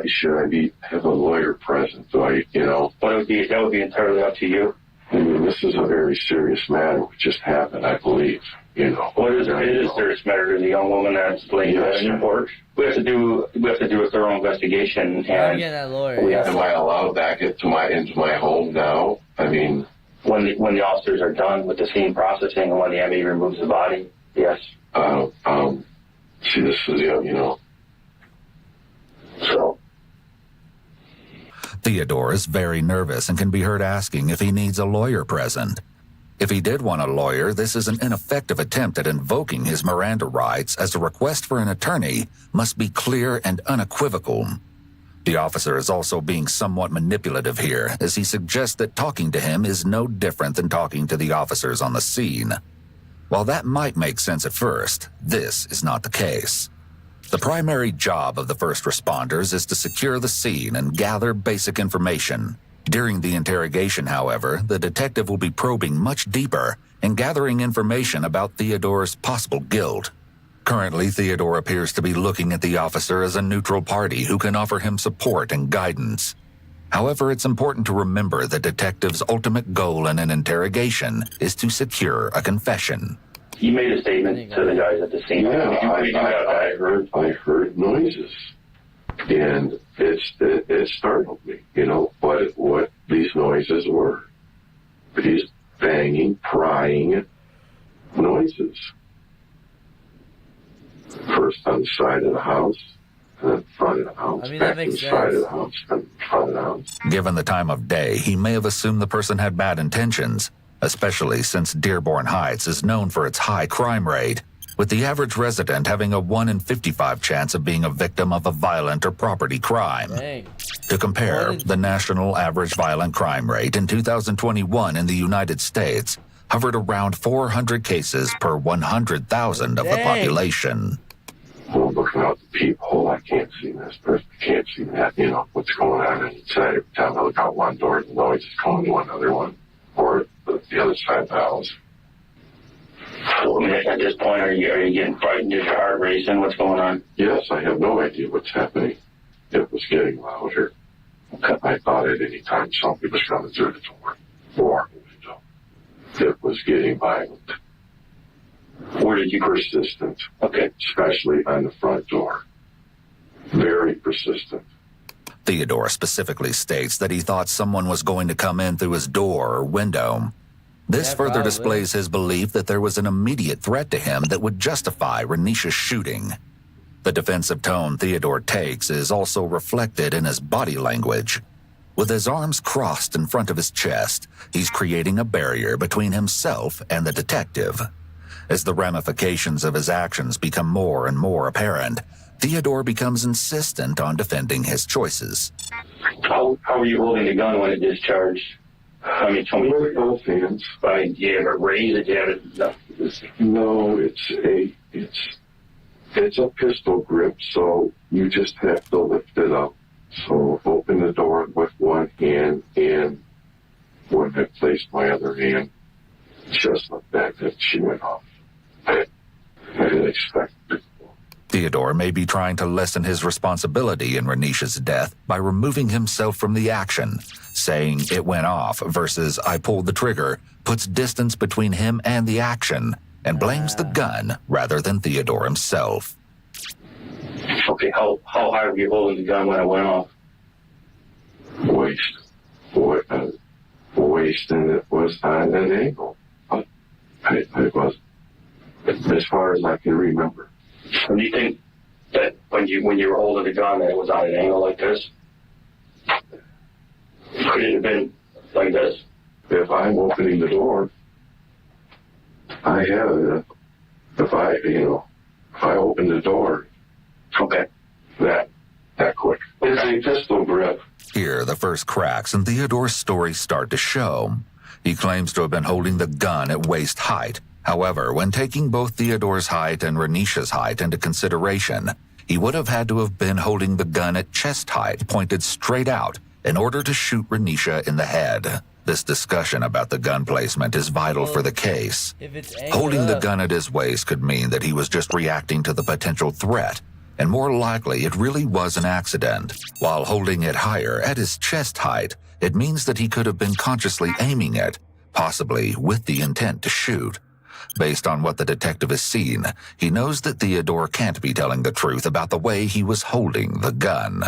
Should I have a lawyer present? That would be entirely up to you. I mean, this is a very serious matter. What just happened, I believe. Well, it is a serious matter to the young woman that's laying in court. We have to do a thorough investigation. And that lawyer. Am I allowed back into my home now? I mean, when the officers are done with the scene processing and when the ME removes the body, yes. See, this is So. Theodore is very nervous and can be heard asking if he needs a lawyer present. If he did want a lawyer, this is an ineffective attempt at invoking his Miranda rights, as the request for an attorney must be clear and unequivocal. The officer is also being somewhat manipulative here, as he suggests that talking to him is no different than talking to the officers on the scene. While that might make sense at first, this is not the case. The primary job of the first responders is to secure the scene and gather basic information. During the interrogation, however, the detective will be probing much deeper and gathering information about Theodore's possible guilt. Currently, Theodore appears to be looking at the officer as a neutral party who can offer him support and guidance. However, it's important to remember the detective's ultimate goal in an interrogation is to secure a confession. You made a statement to the guys at the scene. Yeah, I heard noises, and it startled me. What these noises were. These banging, prying noises. First on the side of the house, and then front of the house. I mean, back that makes to the side sense. of the house, and front of the house. Given the time of day, he may have assumed the person had bad intentions, especially since Dearborn Heights is known for its high crime rate, with the average resident having a 1 in 55 chance of being a victim of a violent or property crime. Dang. To compare, the national average violent crime rate in 2021 in the United States hovered around 400 cases per 100,000 of the population. Well, looking out the peephole, I can't see this person, I can't see that, you know, what's going on inside. Every time I look out one door, the noise is coming to another one, or the other side of the house. So, I mean, at this point, are you getting frightened? Is your heart racing? What's going on? Yes, I have no idea what's happening. It was getting louder. I thought at any time somebody was coming through the door or the window. It was getting violent. Where did you... Persistent. Okay. Especially on the front door. Very persistent. Theodore specifically states that he thought someone was going to come in through his door or window. This further displays his belief that there was an immediate threat to him that would justify Renisha's shooting. The defensive tone Theodore takes is also reflected in his body language. With his arms crossed in front of his chest, he's creating a barrier between himself and the detective. As the ramifications of his actions become more and more apparent, Theodore becomes insistent on defending his choices. How were you holding the gun when it discharged? I mean, tell me. With both hands. Do you have it raised? Do you have it... No, it's a pistol grip, so you just have to lift it up. So open the door with one hand, and when I placed my other hand, just like that, then she went off. I didn't expect it. Theodore may be trying to lessen his responsibility in Renisha's death by removing himself from the action. Saying it went off versus I pulled the trigger puts distance between him and the action and blames the gun rather than Theodore himself. Okay, how high were you holding the gun when it went off? Waist, and it was on an angle. I was, as far as I can remember. So do you think that when you were holding the gun that it was on an angle like this? Could it have been like this? If I'm opening the door, I have it. If I open the door, okay, that quick. It's a pistol grip. Here, the first cracks in Theodore's story start to show. He claims to have been holding the gun at waist height. However, when taking both Theodore's height and Renisha's height into consideration, he would have had to have been holding the gun at chest height, pointed straight out, in order to shoot Renisha in the head. This discussion about the gun placement is vital for the case. Holding the gun at his waist could mean that he was just reacting to the potential threat, and more likely it really was an accident. While holding it higher, at his chest height, it means that he could have been consciously aiming it, possibly with the intent to shoot. Based on what the detective has seen, he knows that Theodore can't be telling the truth about the way he was holding the gun.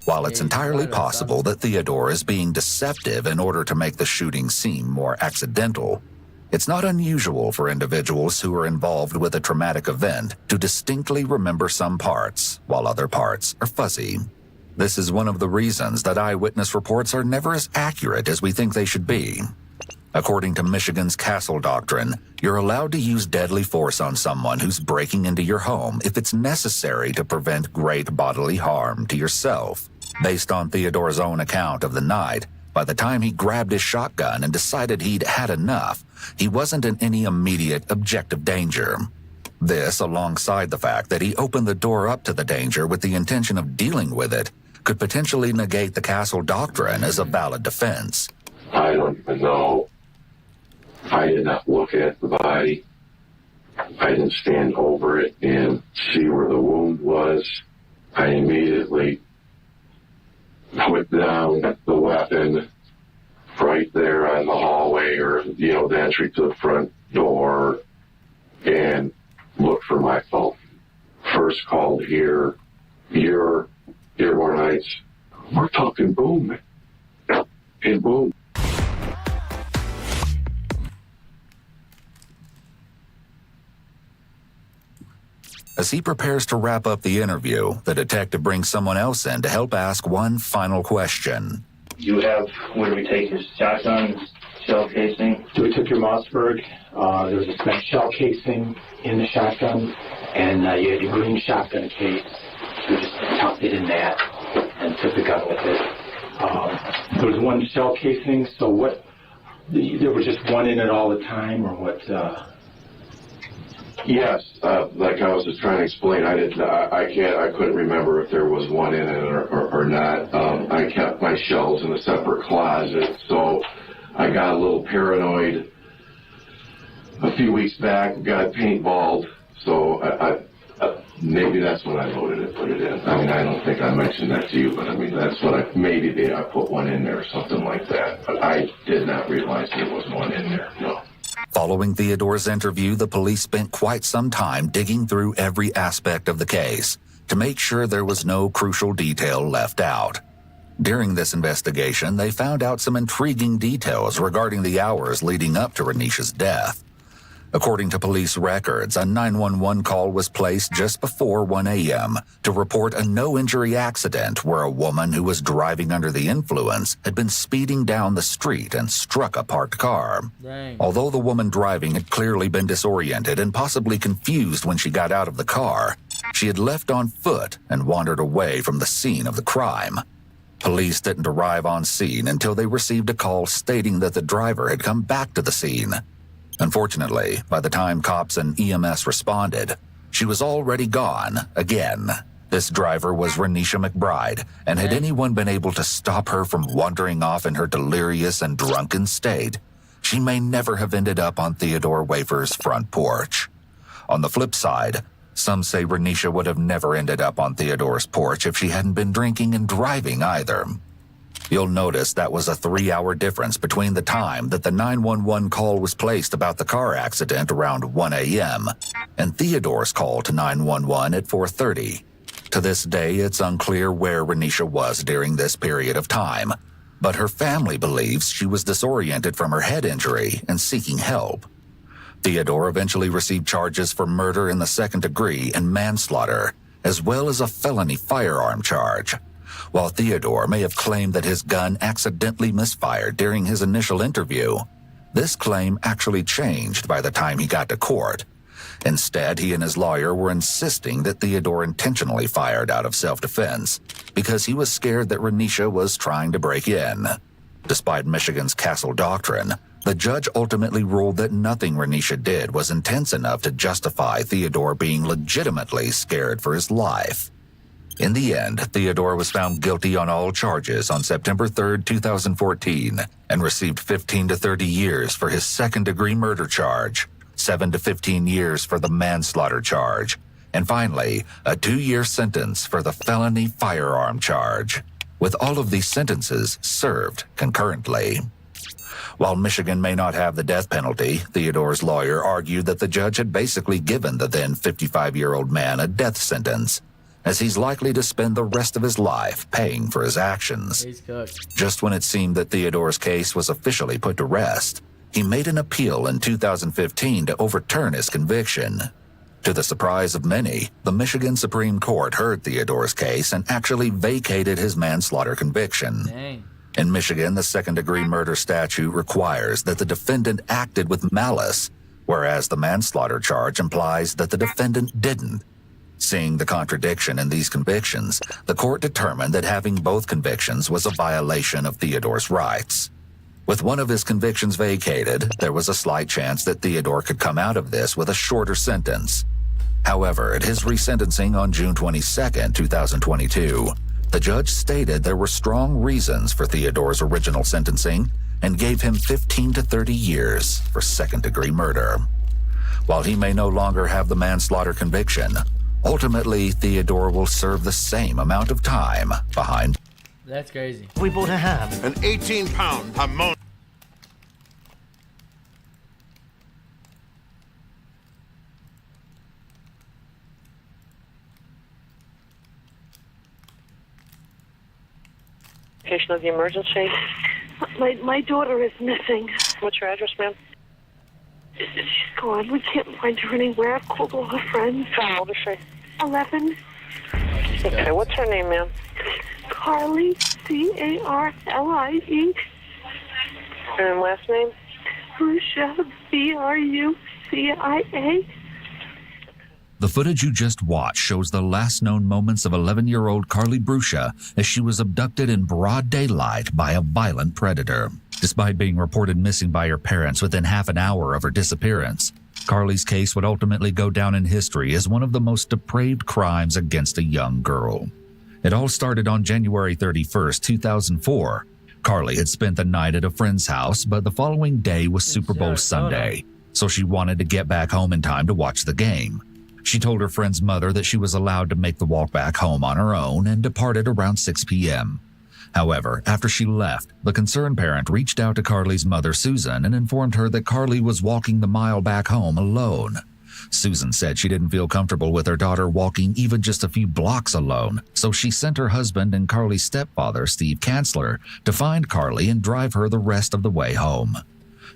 While it's entirely possible that Theodore is being deceptive in order to make the shooting seem more accidental, it's not unusual for individuals who are involved with a traumatic event to distinctly remember some parts, while other parts are fuzzy. This is one of the reasons that eyewitness reports are never as accurate as we think they should be. According to Michigan's Castle Doctrine, you're allowed to use deadly force on someone who's breaking into your home if it's necessary to prevent great bodily harm to yourself. Based on Theodore's own account of the night, by the time he grabbed his shotgun and decided he'd had enough, he wasn't in any immediate objective danger. This, alongside the fact that he opened the door up to the danger with the intention of dealing with it, could potentially negate the Castle Doctrine as a valid defense. I don't even know. I did not look at the body. I didn't stand over it and see where the wound was. I immediately put down the weapon right there on the hallway or, the entry to the front door and looked for my phone. First called here, your Dearborn Heights. We're talking boom. And boom. As he prepares to wrap up the interview, the detective brings someone else in to help ask one final question. You have, where do we take your shotgun shell casing? So we took your Mossberg. There was a spent shell casing in the shotgun, and you had your green shotgun case. So we just tucked it in that and took the gun with it. There was one shell casing, so what, there was just one in it all the time, or what? Yes, like I was just trying to explain, I couldn't remember if there was one in it or not. I kept my shells in a separate closet, so I got a little paranoid a few weeks back, got paintballed, so I maybe that's when I loaded it, put it in. I mean, I don't think I mentioned that to you, but I mean, that's what I put one in there or something like that, but I did not realize there was one in there, no. Following Theodore's interview, the police spent quite some time digging through every aspect of the case to make sure there was no crucial detail left out. During this investigation, they found out some intriguing details regarding the hours leading up to Renisha's death. According to police records, a 911 call was placed just before 1 a.m. to report a no-injury accident where a woman who was driving under the influence had been speeding down the street and struck a parked car. Dang. Although the woman driving had clearly been disoriented and possibly confused when she got out of the car, she had left on foot and wandered away from the scene of the crime. Police didn't arrive on scene until they received a call stating that the driver had come back to the scene. Unfortunately, by the time cops and EMS responded, she was already gone again. This driver was Renisha McBride, and had anyone been able to stop her from wandering off in her delirious and drunken state, she may never have ended up on Theodore Wafer's front porch. On the flip side, some say Renisha would have never ended up on Theodore's porch if she hadn't been drinking and driving either. You'll notice that was a 3-hour difference between the time that the 911 call was placed about the car accident around 1 a.m. and Theodore's call to 911 at 4:30. To this day, it's unclear where Renisha was during this period of time, but her family believes she was disoriented from her head injury and seeking help. Theodore eventually received charges for murder in the second degree and manslaughter, as well as a felony firearm charge. While Theodore may have claimed that his gun accidentally misfired during his initial interview, this claim actually changed by the time he got to court. Instead, he and his lawyer were insisting that Theodore intentionally fired out of self-defense because he was scared that Renisha was trying to break in. Despite Michigan's Castle Doctrine, the judge ultimately ruled that nothing Renisha did was intense enough to justify Theodore being legitimately scared for his life. In the end, Theodore was found guilty on all charges on September 3, 2014, and received 15 to 30 years for his second-degree murder charge, 7 to 15 years for the manslaughter charge, and finally, a 2-year sentence for the felony firearm charge, with all of these sentences served concurrently. While Michigan may not have the death penalty, Theodore's lawyer argued that the judge had basically given the then 55-year-old man a death sentence, as he's likely to spend the rest of his life paying for his actions. Just when it seemed that Theodore's case was officially put to rest, he made an appeal in 2015 to overturn his conviction. To the surprise of many, the Michigan Supreme Court heard Theodore's case and actually vacated his manslaughter conviction. Dang. In Michigan, the second-degree murder statute requires that the defendant acted with malice, whereas the manslaughter charge implies that the defendant didn't. Seeing the contradiction in these convictions, the court determined that having both convictions was a violation of Theodore's rights. With one of his convictions vacated, there was a slight chance that Theodore could come out of this with a shorter sentence. However, at his resentencing on June 22, 2022, the judge stated there were strong reasons for Theodore's original sentencing and gave him 15 to 30 years for second-degree murder. While he may no longer have the manslaughter conviction, ultimately, Theodore will serve the same amount of time behind. That's crazy. We bought a ham. An 18-pound hamon. Location of the emergency. My daughter is missing. What's your address, ma'am? She's gone. We can't find her anywhere. I've called all her friends. How old is she? 11. Okay, what's her name, ma'am? Carly, C-A-R-L-I-E. And last name? Brucia, B-R-U-C-I-A. The footage you just watched shows the last known moments of 11-year-old Carly Brucia as she was abducted in broad daylight by a violent predator. Despite being reported missing by her parents within half an hour of her disappearance, Carly's case would ultimately go down in history as one of the most depraved crimes against a young girl. It all started on January 31st, 2004. Carly had spent the night at a friend's house, but the following day was Super Bowl Sunday, so she wanted to get back home in time to watch the game. She told her friend's mother that she was allowed to make the walk back home on her own and departed around 6 p.m. However, after she left, the concerned parent reached out to Carly's mother, Susan, and informed her that Carly was walking the mile back home alone. Susan said she didn't feel comfortable with her daughter walking even just a few blocks alone, so she sent her husband and Carly's stepfather, Steve Kanzler, to find Carly and drive her the rest of the way home.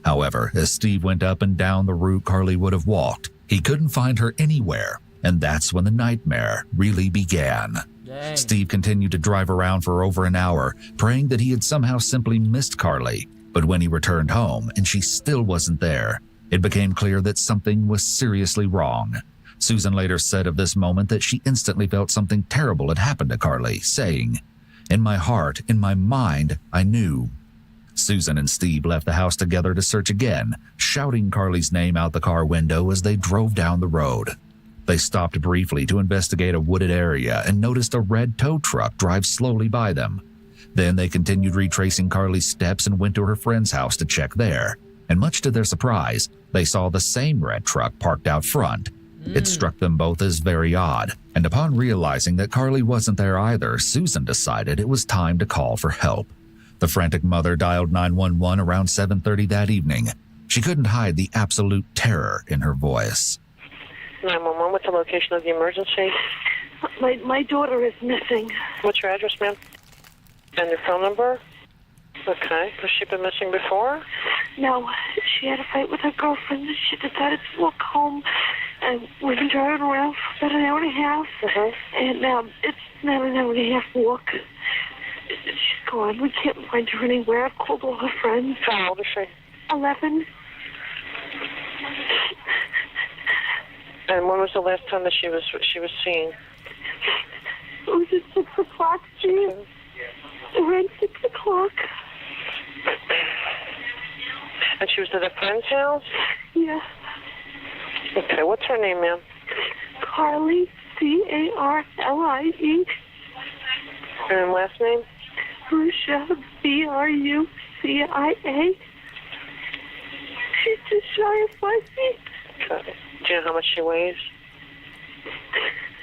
However, as Steve went up and down the route Carly would have walked, he couldn't find her anywhere, and that's when the nightmare really began. Dang. Steve continued to drive around for over an hour, praying that he had somehow simply missed Carly. But when he returned home and she still wasn't there, it became clear that something was seriously wrong. Susan later said of this moment that she instantly felt something terrible had happened to Carly, saying, "In my heart, in my mind, I knew." Susan and Steve left the house together to search again, shouting Carly's name out the car window as they drove down the road. They stopped briefly to investigate a wooded area and noticed a red tow truck drive slowly by them. Then they continued retracing Carly's steps and went to her friend's house to check there. And much to their surprise, they saw the same red truck parked out front. It struck them both as very odd, and upon realizing that Carly wasn't there either, Susan decided it was time to call for help. The frantic mother dialed 911 around 7:30 that evening. She couldn't hide the absolute terror in her voice. 911, what's the location of the emergency? My daughter is missing. What's your address, ma'am? And your phone number? Okay. Has she been missing before? No, she had a fight with her girlfriend. She decided to walk home, and we've been driving around for about an hour and a half. And it's now an hour and a half walk. She's gone. We can't find her anywhere. I've called all her friends. How old is she? 11. And when was the last time that she was seen? It was at 6 o'clock, Steve. Around 6 o'clock. And she was at a friend's house? Yeah. Okay, what's her name, ma'am? Carly, C-A-R-L-I-E. And last name? Brucia, B-R-U-C-I-A. She's just shy of 5 feet. Okay. Do you know how much she weighs?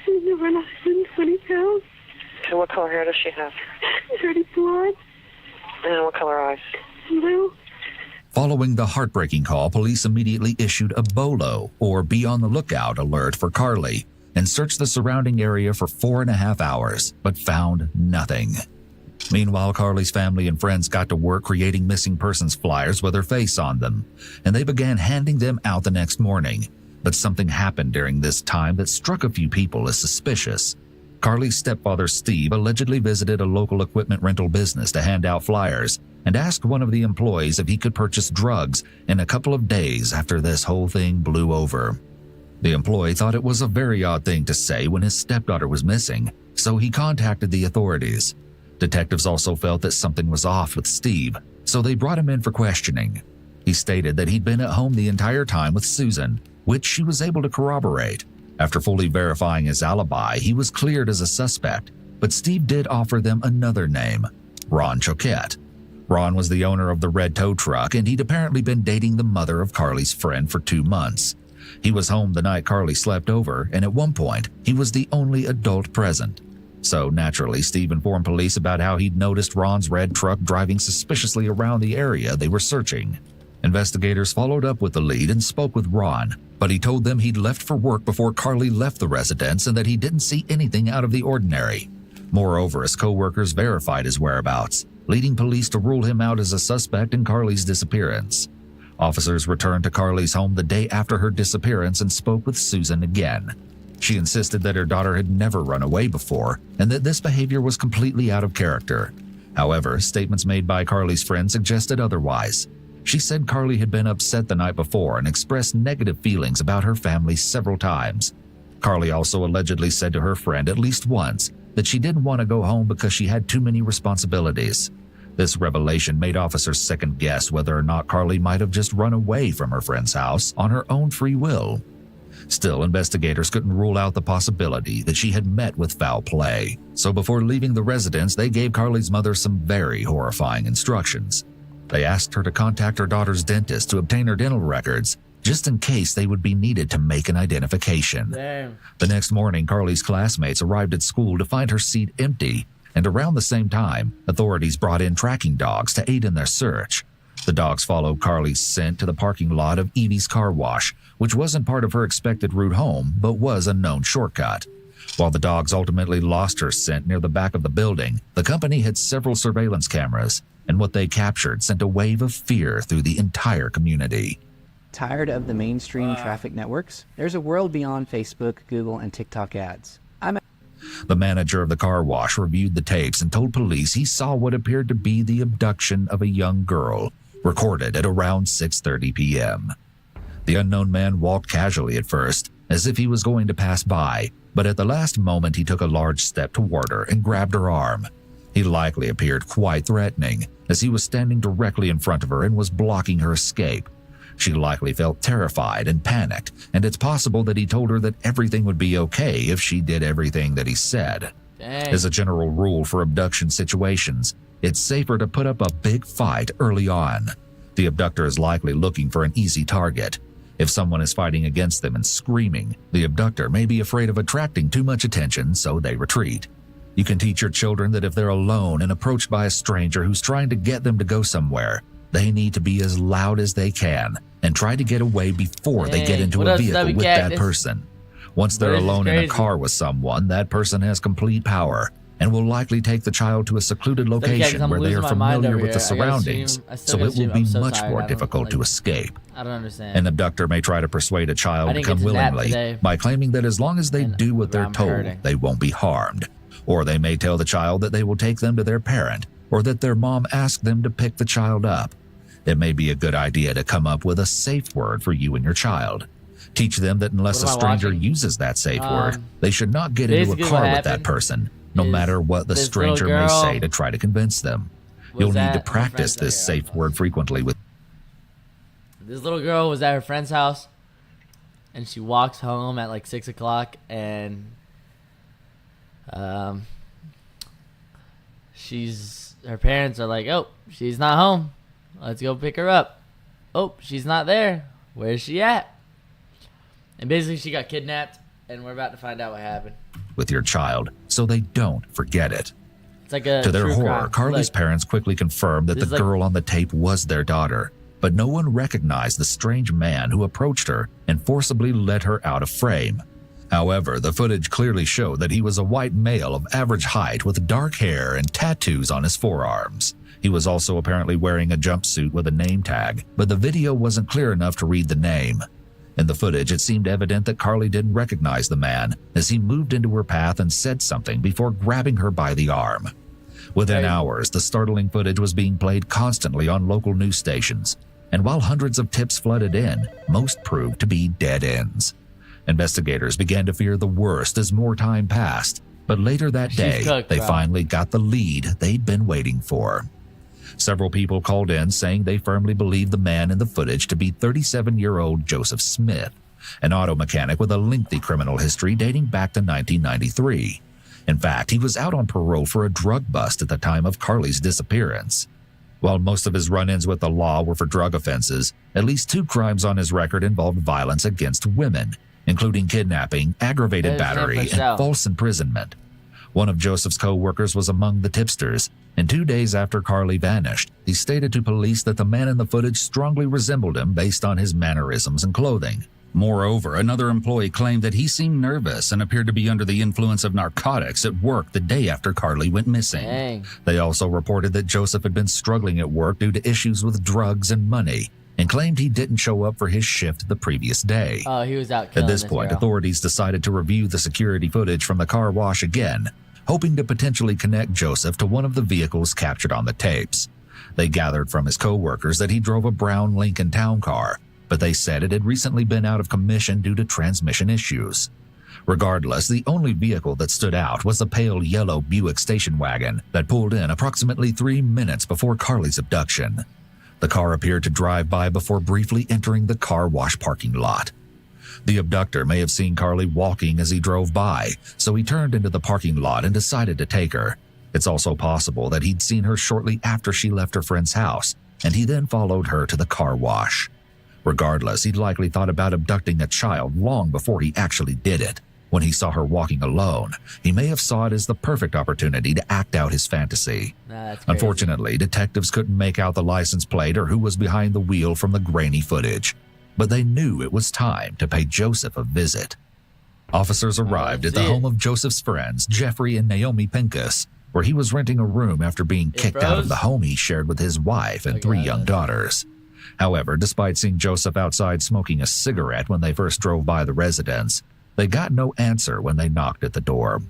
She's around 120 pounds. And what color hair does she have? Dirty blonde. And what color eyes? Blue. Following the heartbreaking call, police immediately issued a BOLO, or Be on the Lookout alert for Carly, and searched the surrounding area for 4.5 hours, but found nothing. Meanwhile, Carly's family and friends got to work creating missing persons flyers with her face on them, and they began handing them out the next morning. But something happened during this time that struck a few people as suspicious. Carly's stepfather, Steve, allegedly visited a local equipment rental business to hand out flyers and asked one of the employees if he could purchase drugs in a couple of days after this whole thing blew over. The employee thought it was a very odd thing to say when his stepdaughter was missing, so he contacted the authorities. Detectives also felt that something was off with Steve, so they brought him in for questioning. He stated that he'd been at home the entire time with Susan, which she was able to corroborate. After fully verifying his alibi, he was cleared as a suspect, but Steve did offer them another name, Ron Choquette. Ron was the owner of the red tow truck, and he'd apparently been dating the mother of Carly's friend for 2 months. He was home the night Carly slept over, and at one point, he was the only adult present. So naturally, Steve informed police about how he'd noticed Ron's red truck driving suspiciously around the area they were searching. Investigators followed up with the lead and spoke with Ron, but he told them he'd left for work before Carly left the residence and that he didn't see anything out of the ordinary. Moreover, his co-workers verified his whereabouts, leading police to rule him out as a suspect in Carly's disappearance. Officers returned to Carly's home the day after her disappearance and spoke with Susan again. She insisted that her daughter had never run away before and that this behavior was completely out of character. However, statements made by Carly's friend suggested otherwise. She said Carly had been upset the night before and expressed negative feelings about her family several times. Carly also allegedly said to her friend at least once that she didn't want to go home because she had too many responsibilities. This revelation made officers second guess whether or not Carly might have just run away from her friend's house on her own free will. Still, investigators couldn't rule out the possibility that she had met with foul play. So before leaving the residence, they gave Carly's mother some very horrifying instructions. They asked her to contact her daughter's dentist to obtain her dental records, just in case they would be needed to make an identification. Damn. The next morning, Carly's classmates arrived at school to find her seat empty, and around the same time, authorities brought in tracking dogs to aid in their search. The dogs followed Carly's scent to the parking lot of Evie's car wash, which wasn't part of her expected route home, but was a known shortcut. While the dogs ultimately lost her scent near the back of the building, the company had several surveillance cameras, and what they captured sent a wave of fear through the entire community. Tired of the mainstream traffic networks? There's a world beyond Facebook, Google, and TikTok ads. The manager of the car wash reviewed the tapes and told police he saw what appeared to be the abduction of a young girl, recorded at around 6:30 p.m. The unknown man walked casually at first, as if he was going to pass by, but at the last moment he took a large step toward her and grabbed her arm. He likely appeared quite threatening, as he was standing directly in front of her and was blocking her escape. She likely felt terrified and panicked, and it's possible that he told her that everything would be okay if she did everything that he said. Dang. As a general rule for abduction situations, it's safer to put up a big fight early on. The abductor is likely looking for an easy target. If someone is fighting against them and screaming, the abductor may be afraid of attracting too much attention, so they retreat. You can teach your children that if they're alone and approached by a stranger who's trying to get them to go somewhere, they need to be as loud as they can and try to get away before they get into a vehicle with that person. Once they're alone in a car with someone, that person has complete power and will likely take the child to a secluded location where they are familiar with the surroundings, so it will be much more difficult to escape. I don't understand. An abductor may try to persuade a child to come willingly by claiming that as long as they do what they're told, they won't be harmed. Or they may tell the child that they will take them to their parent, or that their mom asked them to pick the child up. It may be a good idea to come up with a safe word for you and your child. Teach them that unless a stranger uses that safe word, they should not get into a car with that person, no matter what the stranger may say to try to convince them. You'll need to practice this safe word frequently with. This little girl was at her friend's house, and she walks home at like 6 o'clock, and her parents are like, "Oh, she's not home. Let's go pick her up. Oh, she's not there. Where's she at?" And basically she got kidnapped, and we're about to find out what happened. With your child, so they don't forget it. It's like a to their true horror, crime. Carly's Look, parents quickly confirmed that the girl on the tape was their daughter, but no one recognized the strange man who approached her and forcibly led her out of frame. However, the footage clearly showed that he was a white male of average height with dark hair and tattoos on his forearms. He was also apparently wearing a jumpsuit with a name tag, but the video wasn't clear enough to read the name. In the footage, it seemed evident that Carly didn't recognize the man as he moved into her path and said something before grabbing her by the arm. Within hours, the startling footage was being played constantly on local news stations, and while hundreds of tips flooded in, most proved to be dead ends. Investigators began to fear the worst as more time passed, but later that day, they finally got the lead they'd been waiting for. Several people called in saying they firmly believed the man in the footage to be 37-year-old Joseph Smith, an auto mechanic with a lengthy criminal history dating back to 1993. In fact, he was out on parole for a drug bust at the time of Carly's disappearance. While most of his run-ins with the law were for drug offenses, at least 2 crimes on his record involved violence against women, including kidnapping, aggravated battery, and false imprisonment. One of Joseph's co-workers was among the tipsters, and 2 days after Carly vanished, he stated to police that the man in the footage strongly resembled him based on his mannerisms and clothing. Moreover, another employee claimed that he seemed nervous and appeared to be under the influence of narcotics at work the day after Carly went missing. Dang. They also reported that Joseph had been struggling at work due to issues with drugs and money, and claimed he didn't show up for his shift the previous day. Oh, he was out killing At this point, girl. authorities decided to review the security footage from the car wash again, hoping to potentially connect Joseph to one of the vehicles captured on the tapes. They gathered from his co-workers that he drove a brown Lincoln Town Car, but they said it had recently been out of commission due to transmission issues. Regardless, the only vehicle that stood out was the pale yellow Buick station wagon that pulled in approximately 3 minutes before Carly's abduction. The car appeared to drive by before briefly entering the car wash parking lot. The abductor may have seen Carly walking as he drove by, so he turned into the parking lot and decided to take her. It's also possible that he'd seen her shortly after she left her friend's house, and he then followed her to the car wash. Regardless, he'd likely thought about abducting a child long before he actually did it. When he saw her walking alone, he may have saw it as the perfect opportunity to act out his fantasy. That's crazy. Unfortunately, detectives couldn't make out the license plate or who was behind the wheel from the grainy footage, but they knew it was time to pay Joseph a visit. Officers arrived at the home of Joseph's friends, Jeffrey and Naomi Pincus, where he was renting a room after being kicked out of the home he shared with his wife and 3 young daughters. However, despite seeing Joseph outside smoking a cigarette when they first drove by the residence, they got no answer when they knocked at the door.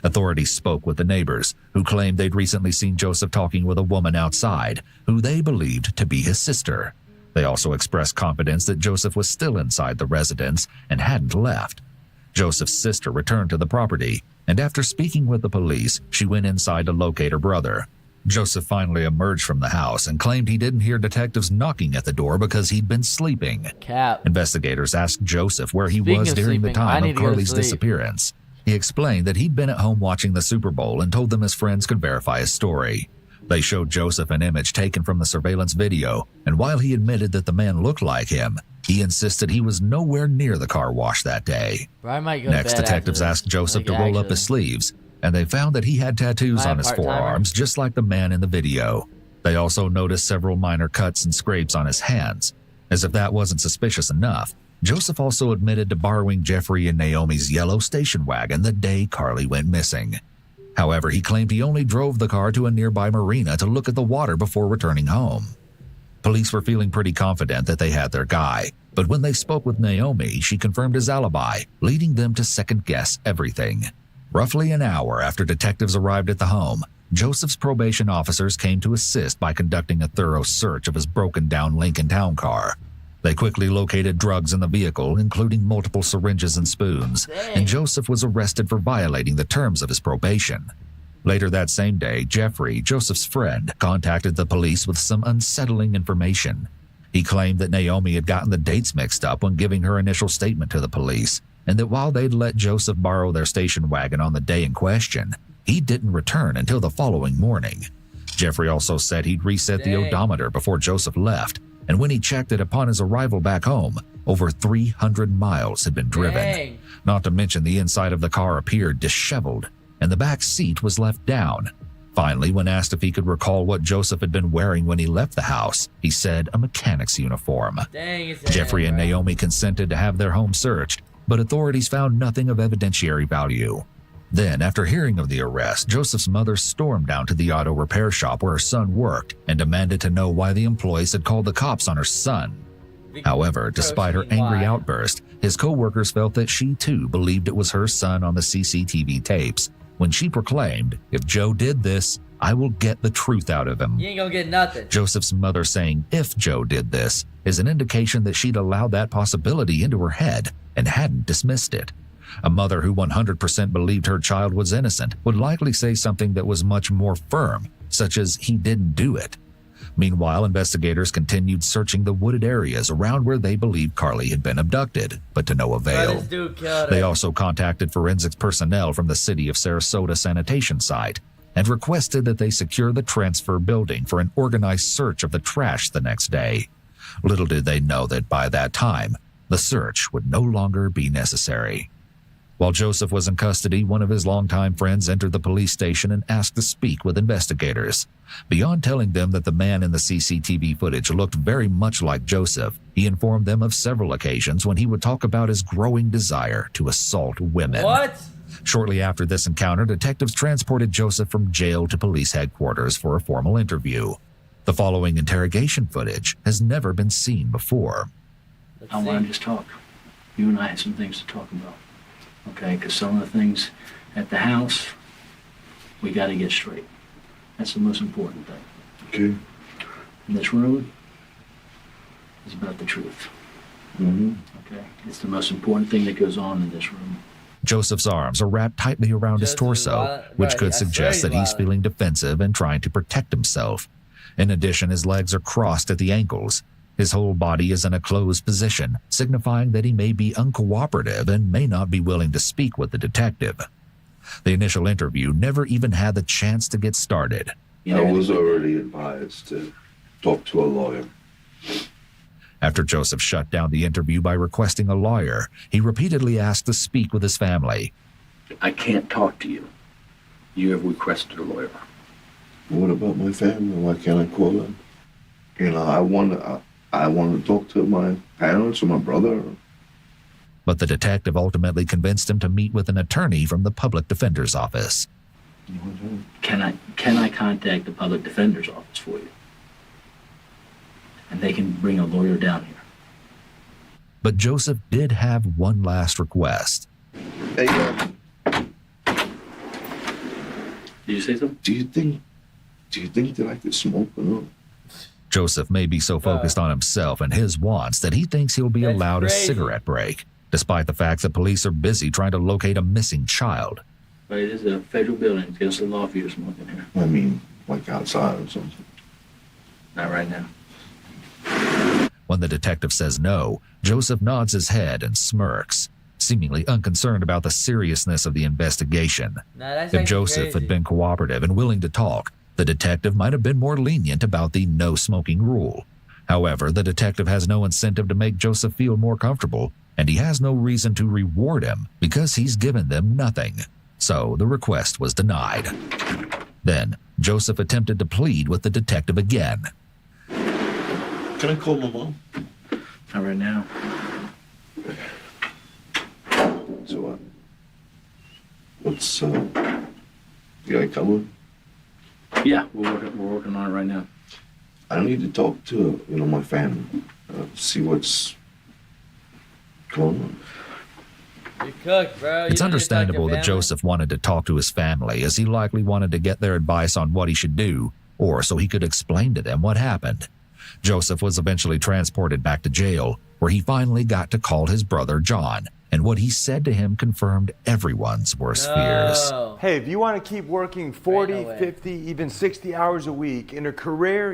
Authorities spoke with the neighbors, who claimed they'd recently seen Joseph talking with a woman outside, who they believed to be his sister. They also expressed confidence that Joseph was still inside the residence and hadn't left. Joseph's sister returned to the property, and after speaking with the police, she went inside to locate her brother. Joseph finally emerged from the house and claimed he didn't hear detectives knocking at the door because he'd been sleeping. Cap. Investigators asked Joseph where he Speaking was of during the sleeping, time I need of to go to Carly's sleep. disappearance. He explained that he'd been at home watching the Super Bowl and told them his friends could verify his story. They showed Joseph an image taken from the surveillance video, and while he admitted that the man looked like him, he insisted he was nowhere near the car wash that day. Bro, I might go Next, to bed detectives after asked this. Joseph to Like, roll up actually. his sleeves, and they found that he had tattoos Am I on a his part-timer? forearms, just like the man in the video. They also noticed several minor cuts and scrapes on his hands. As if that wasn't suspicious enough, Joseph also admitted to borrowing Jeffrey and Naomi's yellow station wagon the day Carly went missing. However, he claimed he only drove the car to a nearby marina to look at the water before returning home. Police were feeling pretty confident that they had their guy, but when they spoke with Naomi, she confirmed his alibi, leading them to second-guess everything. Roughly an hour after detectives arrived at the home, Joseph's probation officers came to assist by conducting a thorough search of his broken-down Lincoln Town Car. They quickly located drugs in the vehicle, including multiple syringes and spoons, and Joseph was arrested for violating the terms of his probation. Later that same day, Jeffrey, Joseph's friend, contacted the police with some unsettling information. He claimed that Naomi had gotten the dates mixed up when giving her initial statement to the police, and that while they'd let Joseph borrow their station wagon on the day in question, he didn't return until the following morning. Jeffrey also said he'd reset the odometer before Joseph left, and when he checked it upon his arrival back home, over 300 miles had been driven. Dang. Not to mention the inside of the car appeared disheveled, and the back seat was left down. Finally, when asked if he could recall what Joseph had been wearing when he left the house, he said a mechanic's uniform. Dang, it's Jeffrey and bro. Naomi consented to have their home searched, but authorities found nothing of evidentiary value. Then, after hearing of the arrest, Joseph's mother stormed down to the auto repair shop where her son worked and demanded to know why the employees had called the cops on her son. However, despite her angry outburst, his co-workers felt that she too believed it was her son on the CCTV tapes, when she proclaimed, "If Joe did this, I will get the truth out of him." You ain't gonna get nothing. Joseph's mother saying, "If Joe did this," is an indication that she'd allowed that possibility into her head and hadn't dismissed it. A mother who 100% believed her child was innocent would likely say something that was much more firm, such as, "He didn't do it." Meanwhile, investigators continued searching the wooded areas around where they believed Carly had been abducted, but to no avail. This dude killed her. They also contacted forensics personnel from the City of Sarasota sanitation site and requested that they secure the transfer building for an organized search of the trash the next day. Little did they know that by that time, the search would no longer be necessary. While Joseph was in custody, one of his longtime friends entered the police station and asked to speak with investigators. Beyond telling them that the man in the CCTV footage looked very much like Joseph, he informed them of several occasions when he would talk about his growing desire to assault women. What? Shortly after this encounter, detectives transported Joseph from jail to police headquarters for a formal interview. The following interrogation footage has never been seen before. I want to just talk. You and I have some things to talk about. Okay, because some of the things at the house, we got to get straight. That's the most important thing. Okay. In this room is about the truth. Mm-hmm. Okay? It's the most important thing that goes on in this room. Joseph's arms are wrapped tightly around his torso, which could suggest that he's feeling defensive and trying to protect himself. In addition, his legs are crossed at the ankles. His whole body is in a closed position, signifying that he may be uncooperative and may not be willing to speak with the detective. The initial interview never even had the chance to get started. I was already advised to talk to a lawyer. After Joseph shut down the interview by requesting a lawyer, he repeatedly asked to speak with his family. I can't talk to you. You have requested a lawyer. What about my family? Why can't I call them? You know, I want to talk to my parents or my brother. But the detective ultimately convinced him to meet with an attorney from the public defender's office. Can I contact the public defender's office for you? And they can bring a lawyer down here. But Joseph did have one last request. Hey, did you say something? Do you think that I could smoke or not? Joseph may be so focused on himself and his wants that he thinks he'll be allowed a cigarette break, despite the fact that police are busy trying to locate a missing child. But it is a federal building. It's against the law for you to smoke in here. I mean, like outside or something. Not right now. When the detective says no, Joseph nods his head and smirks, seemingly unconcerned about the seriousness of the investigation. If Joseph had been cooperative and willing to talk, the detective might have been more lenient about the no smoking rule. However, the detective has no incentive to make Joseph feel more comfortable, and he has no reason to reward him because he's given them nothing. So the request was denied. Then, Joseph attempted to plead with the detective again. Can I call my mom? Not right now. So, what's, you gotta come with? Yeah, we're working on it right now. I need to talk to, my family. See what's going on. You cook, bro. It's understandable that Joseph wanted to talk to his family, as he likely wanted to get their advice on what he should do, or so he could explain to them what happened. Joseph was eventually transported back to jail, where he finally got to call his brother John, and what he said to him confirmed everyone's worst fears. Hey, if you want to keep working 40, 50, even 60 hours a week in a career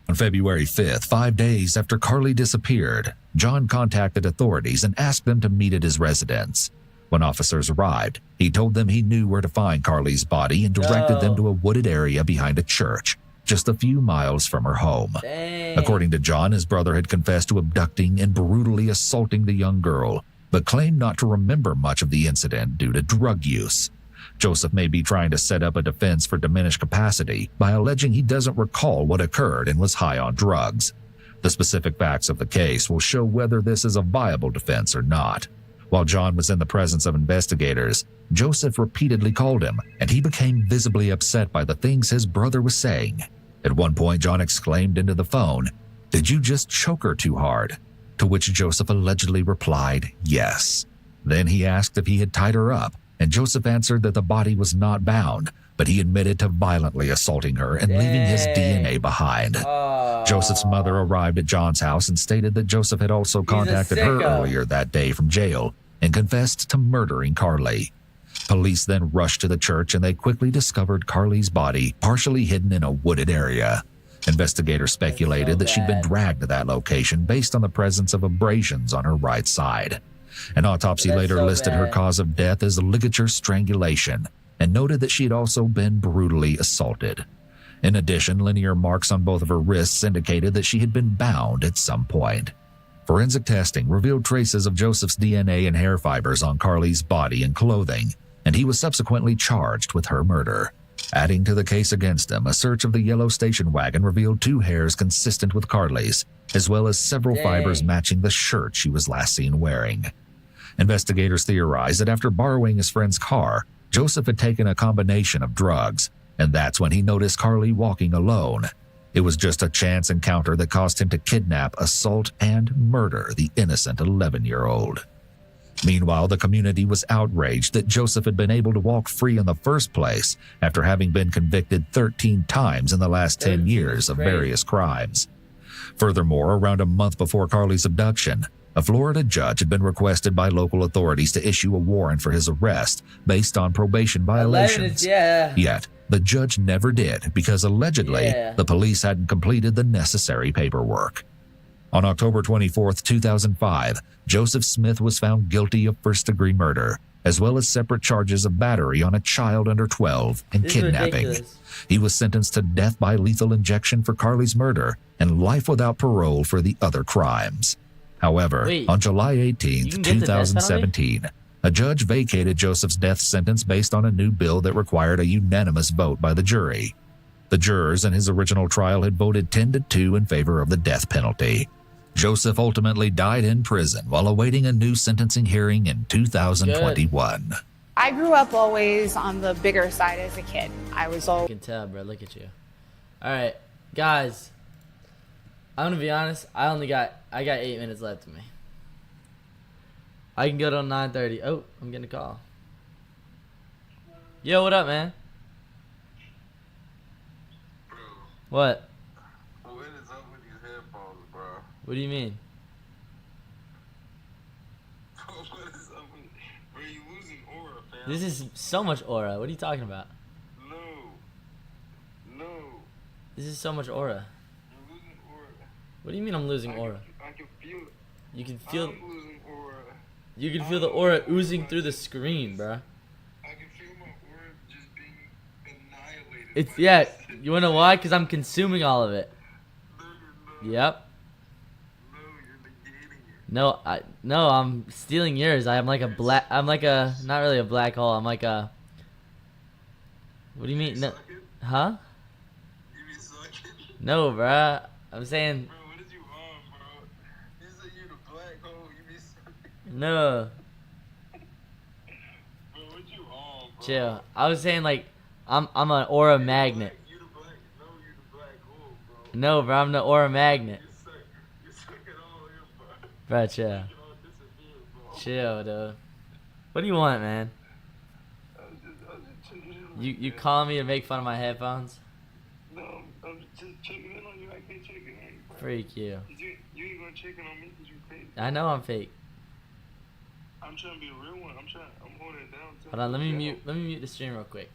On February 5th, 5 days after Carly disappeared, John contacted authorities and asked them to meet at his residence. When officers arrived, he told them he knew where to find Carly's body and directed them to a wooded area behind a church, just a few miles from her home. According to John, his brother had confessed to abducting and brutally assaulting the young girl, but claimed not to remember much of the incident due to drug use. Joseph may be trying to set up a defense for diminished capacity by alleging he doesn't recall what occurred and was high on drugs. The specific facts of the case will show whether this is a viable defense or not. While John was in the presence of investigators, Joseph repeatedly called him, and he became visibly upset by the things his brother was saying. At one point, John exclaimed into the phone, "Did you just choke her too hard?" To which Joseph allegedly replied, yes. Then he asked if he had tied her up, and Joseph answered that the body was not bound, but he admitted to violently assaulting her and leaving his DNA behind. Joseph's mother arrived at John's house and stated that Joseph had also contacted her earlier that day from jail and confessed to murdering Carly. Police then rushed to the church and they quickly discovered Carly's body partially hidden in a wooded area. Investigators speculated that she'd been dragged to that location based on the presence of abrasions on her right side. An autopsy later listed her cause of death as ligature strangulation and noted that she had also been brutally assaulted. In addition, linear marks on both of her wrists indicated that she had been bound at some point. Forensic testing revealed traces of Joseph's DNA and hair fibers on Carly's body and clothing, and he was subsequently charged with her murder. Adding to the case against him, a search of the yellow station wagon revealed 2 hairs consistent with Carly's, as well as several fibers matching the shirt she was last seen wearing. Investigators theorized that after borrowing his friend's car, Joseph had taken a combination of drugs. and that's when he noticed Carly walking alone. It was just a chance encounter that caused him to kidnap, assault, and murder the innocent 11-year-old. Meanwhile, the community was outraged that Joseph had been able to walk free in the first place after having been convicted 13 times in the last 10 years of various crimes. Furthermore, around a month before Carly's abduction, a Florida judge had been requested by local authorities to issue a warrant for his arrest based on probation violations. Yet, the judge never did because allegedly the police hadn't completed the necessary paperwork. On October 24, 2005, Joseph Smith was found guilty of first-degree murder, as well as separate charges of battery on a child under 12 and kidnapping. He was sentenced to death by lethal injection for Carly's murder and life without parole for the other crimes. However, on July 18, 2017, a judge vacated Joseph's death sentence based on a new bill that required a unanimous vote by the jury. The jurors in his original trial had voted 10-2 in favor of the death penalty. Joseph ultimately died in prison while awaiting a new sentencing hearing in 2021. I grew up always on the bigger side as a kid. I was always... You can tell, bro. Look at you. All right, guys. I'm gonna be honest. I got 8 minutes left of me. I can go till 9:30. Oh, I'm getting a call. Yo, what up, man? Bro. What? What is up with these headphones, bro? What do you mean? What is up with... Bro, you losing aura, fam. This is so much aura. What are you talking about? No. This is so much aura. You're losing aura. What do you mean I'm losing aura? I can feel it. You can feel... I'm losing aura. You can feel the aura oozing through the screen, bro. I can feel my aura just being annihilated. It's... Yeah. You wanna know why? Because I'm consuming all of it. Yep. No, I'm stealing yours. I'm like a not really a black hole. I'm like a... What do you mean? No, huh? No, bruh. I'm saying... Bro, what is you on, bro? You said you the black hole. You be sucking. No. Bro, what you on, bro? Chill. I was saying like, I'm an aura magnet. You the black... No, you the black hole, bro. No, bro. I'm the aura magnet. You sucking all in, bro. Bro, chill. Chill, dude. What do you want, man? You calling me to make fun of my headphones? No, I'm just checking in on you. I can't check in on you, bro. Freak you. You ain't gonna check in on me because you fake. I know I'm fake. I'm trying to be a real one. I'm holding it down. Hold on, let me mute the stream real quick.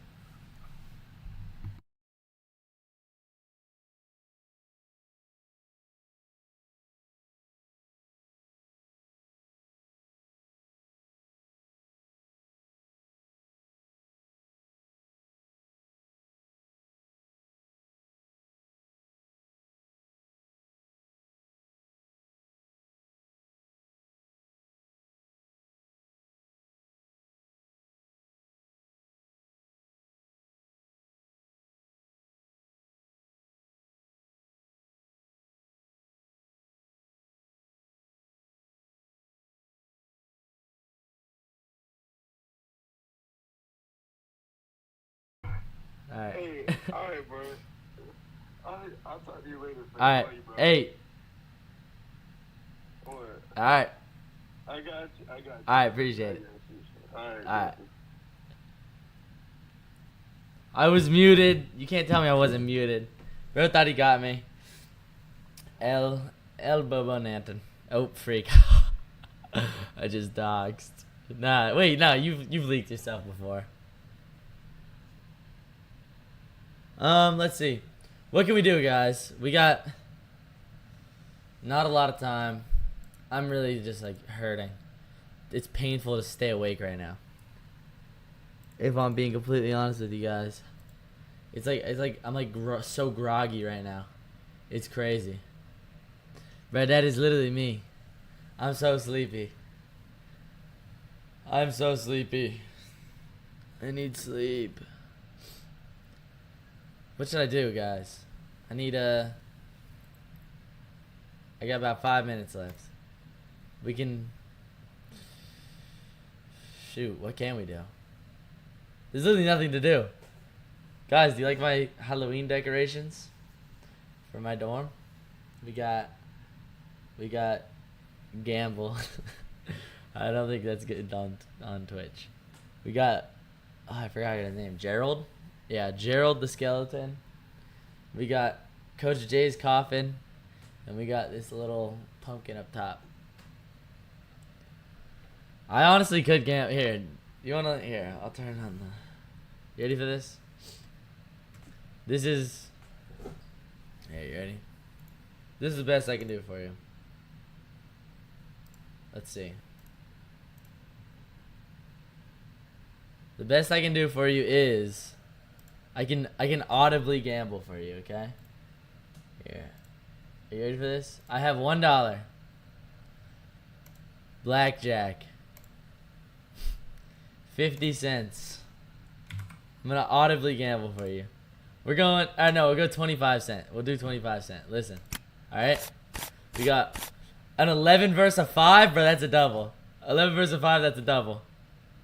Alright. Hey, alright, bro. I'll talk to you later. Alright. Hey. What? Alright. I got you. Alright, appreciate it. Alright. I was muted. You can't tell me I wasn't muted. Bro thought he got me. El Bobo Nanton. Oh, freak. I just doxed. Nah, wait, no, you've leaked yourself before. Let's see. What can we do, guys? We got not a lot of time. I'm really just like hurting. It's painful to stay awake right now. If I'm being completely honest with you guys. It's like I'm like so groggy right now. It's crazy. But that is literally me. I'm so sleepy. I'm so sleepy. I need sleep. What should I do, guys? I got about 5 minutes left. We can... Shoot, what can we do? There's literally nothing to do. Guys, do you like my Halloween decorations for my dorm? We got Gamble. I don't think that's good on Twitch. We got, oh, I forgot his name. Gerald? Yeah, Gerald the skeleton. We got Coach J's coffin. And we got this little pumpkin up top. I honestly could gamble. Here, you wanna, here, I'll turn on the, you ready for this? This is, here, you ready? This is the best I can do for you. Let's see. The best I can do for you is I can audibly gamble for you, okay? Here. Are you ready for this? I have $1. Blackjack. 50 cents. I'm gonna audibly gamble for you. We're going, no, we'll go 25 cents. We'll do 25 cents. Listen. Alright? We got an 11 versus a 5, bro, that's a double. 11 versus a 5, that's a double.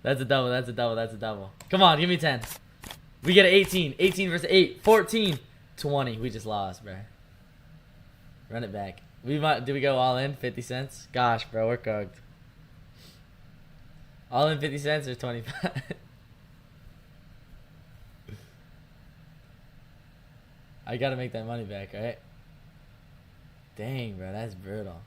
That's a double, that's a double, that's a double. Come on, give me 10. We get an 18. 18 versus 8. 14. 20. We just lost, bro. Run it back. Did we go all in? 50 cents? Gosh, bro, we're cooked. All in 50 cents or 25? I gotta make that money back, right? Dang, bro, that's brutal.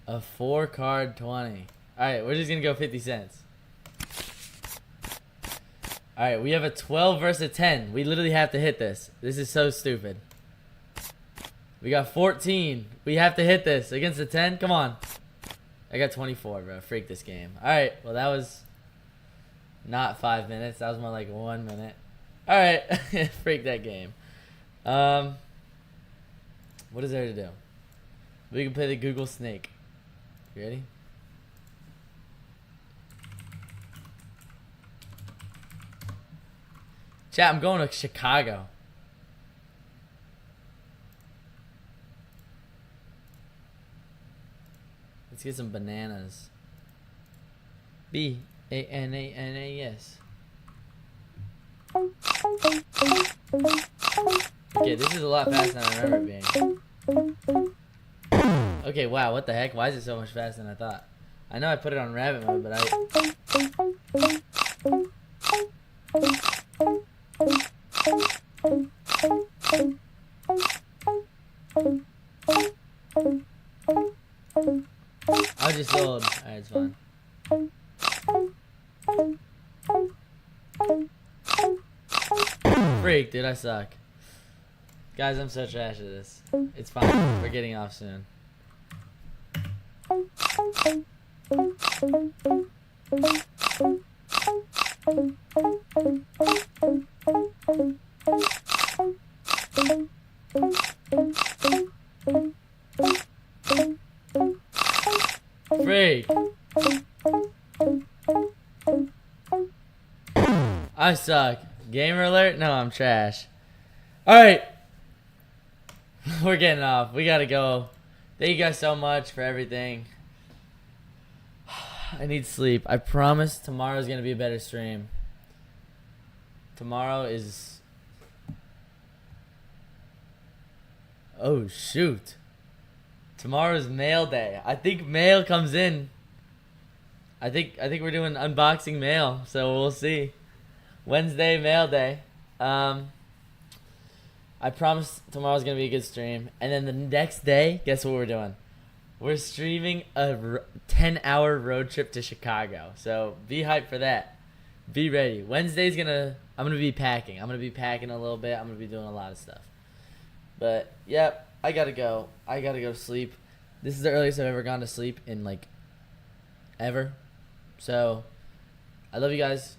A 4-card 20. Alright, we're just gonna go 50 cents. Alright, we have a 12 versus a 10. We literally have to hit this. This is so stupid. We got 14. We have to hit this against a 10. Come on. I got 24, bro. Freak this game. Alright, well that was not 5 minutes. That was more like 1 minute. Alright, freak that game. What is there to do? We can play the Google Snake. You ready? Chat, I'm going to Chicago. Let's get some bananas. B-A-N-A-N-A-S. Okay, this is a lot faster than I remember it being. Okay, wow, what the heck? Why is it so much faster than I thought? I know I put it on rabbit mode, but I just sold. Alright, it's fine. Freak, dude, I suck. Guys, I'm so trash at this. It's fine. We're getting off soon. Freak. I suck. Gamer alert? No, I'm trash. Alright. We're getting off. We gotta go. Thank you guys so much for everything. I need sleep. I promise tomorrow's gonna be a better stream. Tomorrow is... Oh, shoot. Tomorrow's mail day. I think mail comes in. I think we're doing unboxing mail, so we'll see. Wednesday mail day. I promise tomorrow's gonna be a good stream. And then the next day, guess what we're doing? We're streaming a 10-hour road trip to Chicago. So be hyped for that. Be ready. Wednesday's I'm gonna be packing. I'm gonna be packing a little bit. I'm gonna be doing a lot of stuff. But yep, I gotta go. I gotta go sleep. This is the earliest I've ever gone to sleep in like ever. So I love you guys.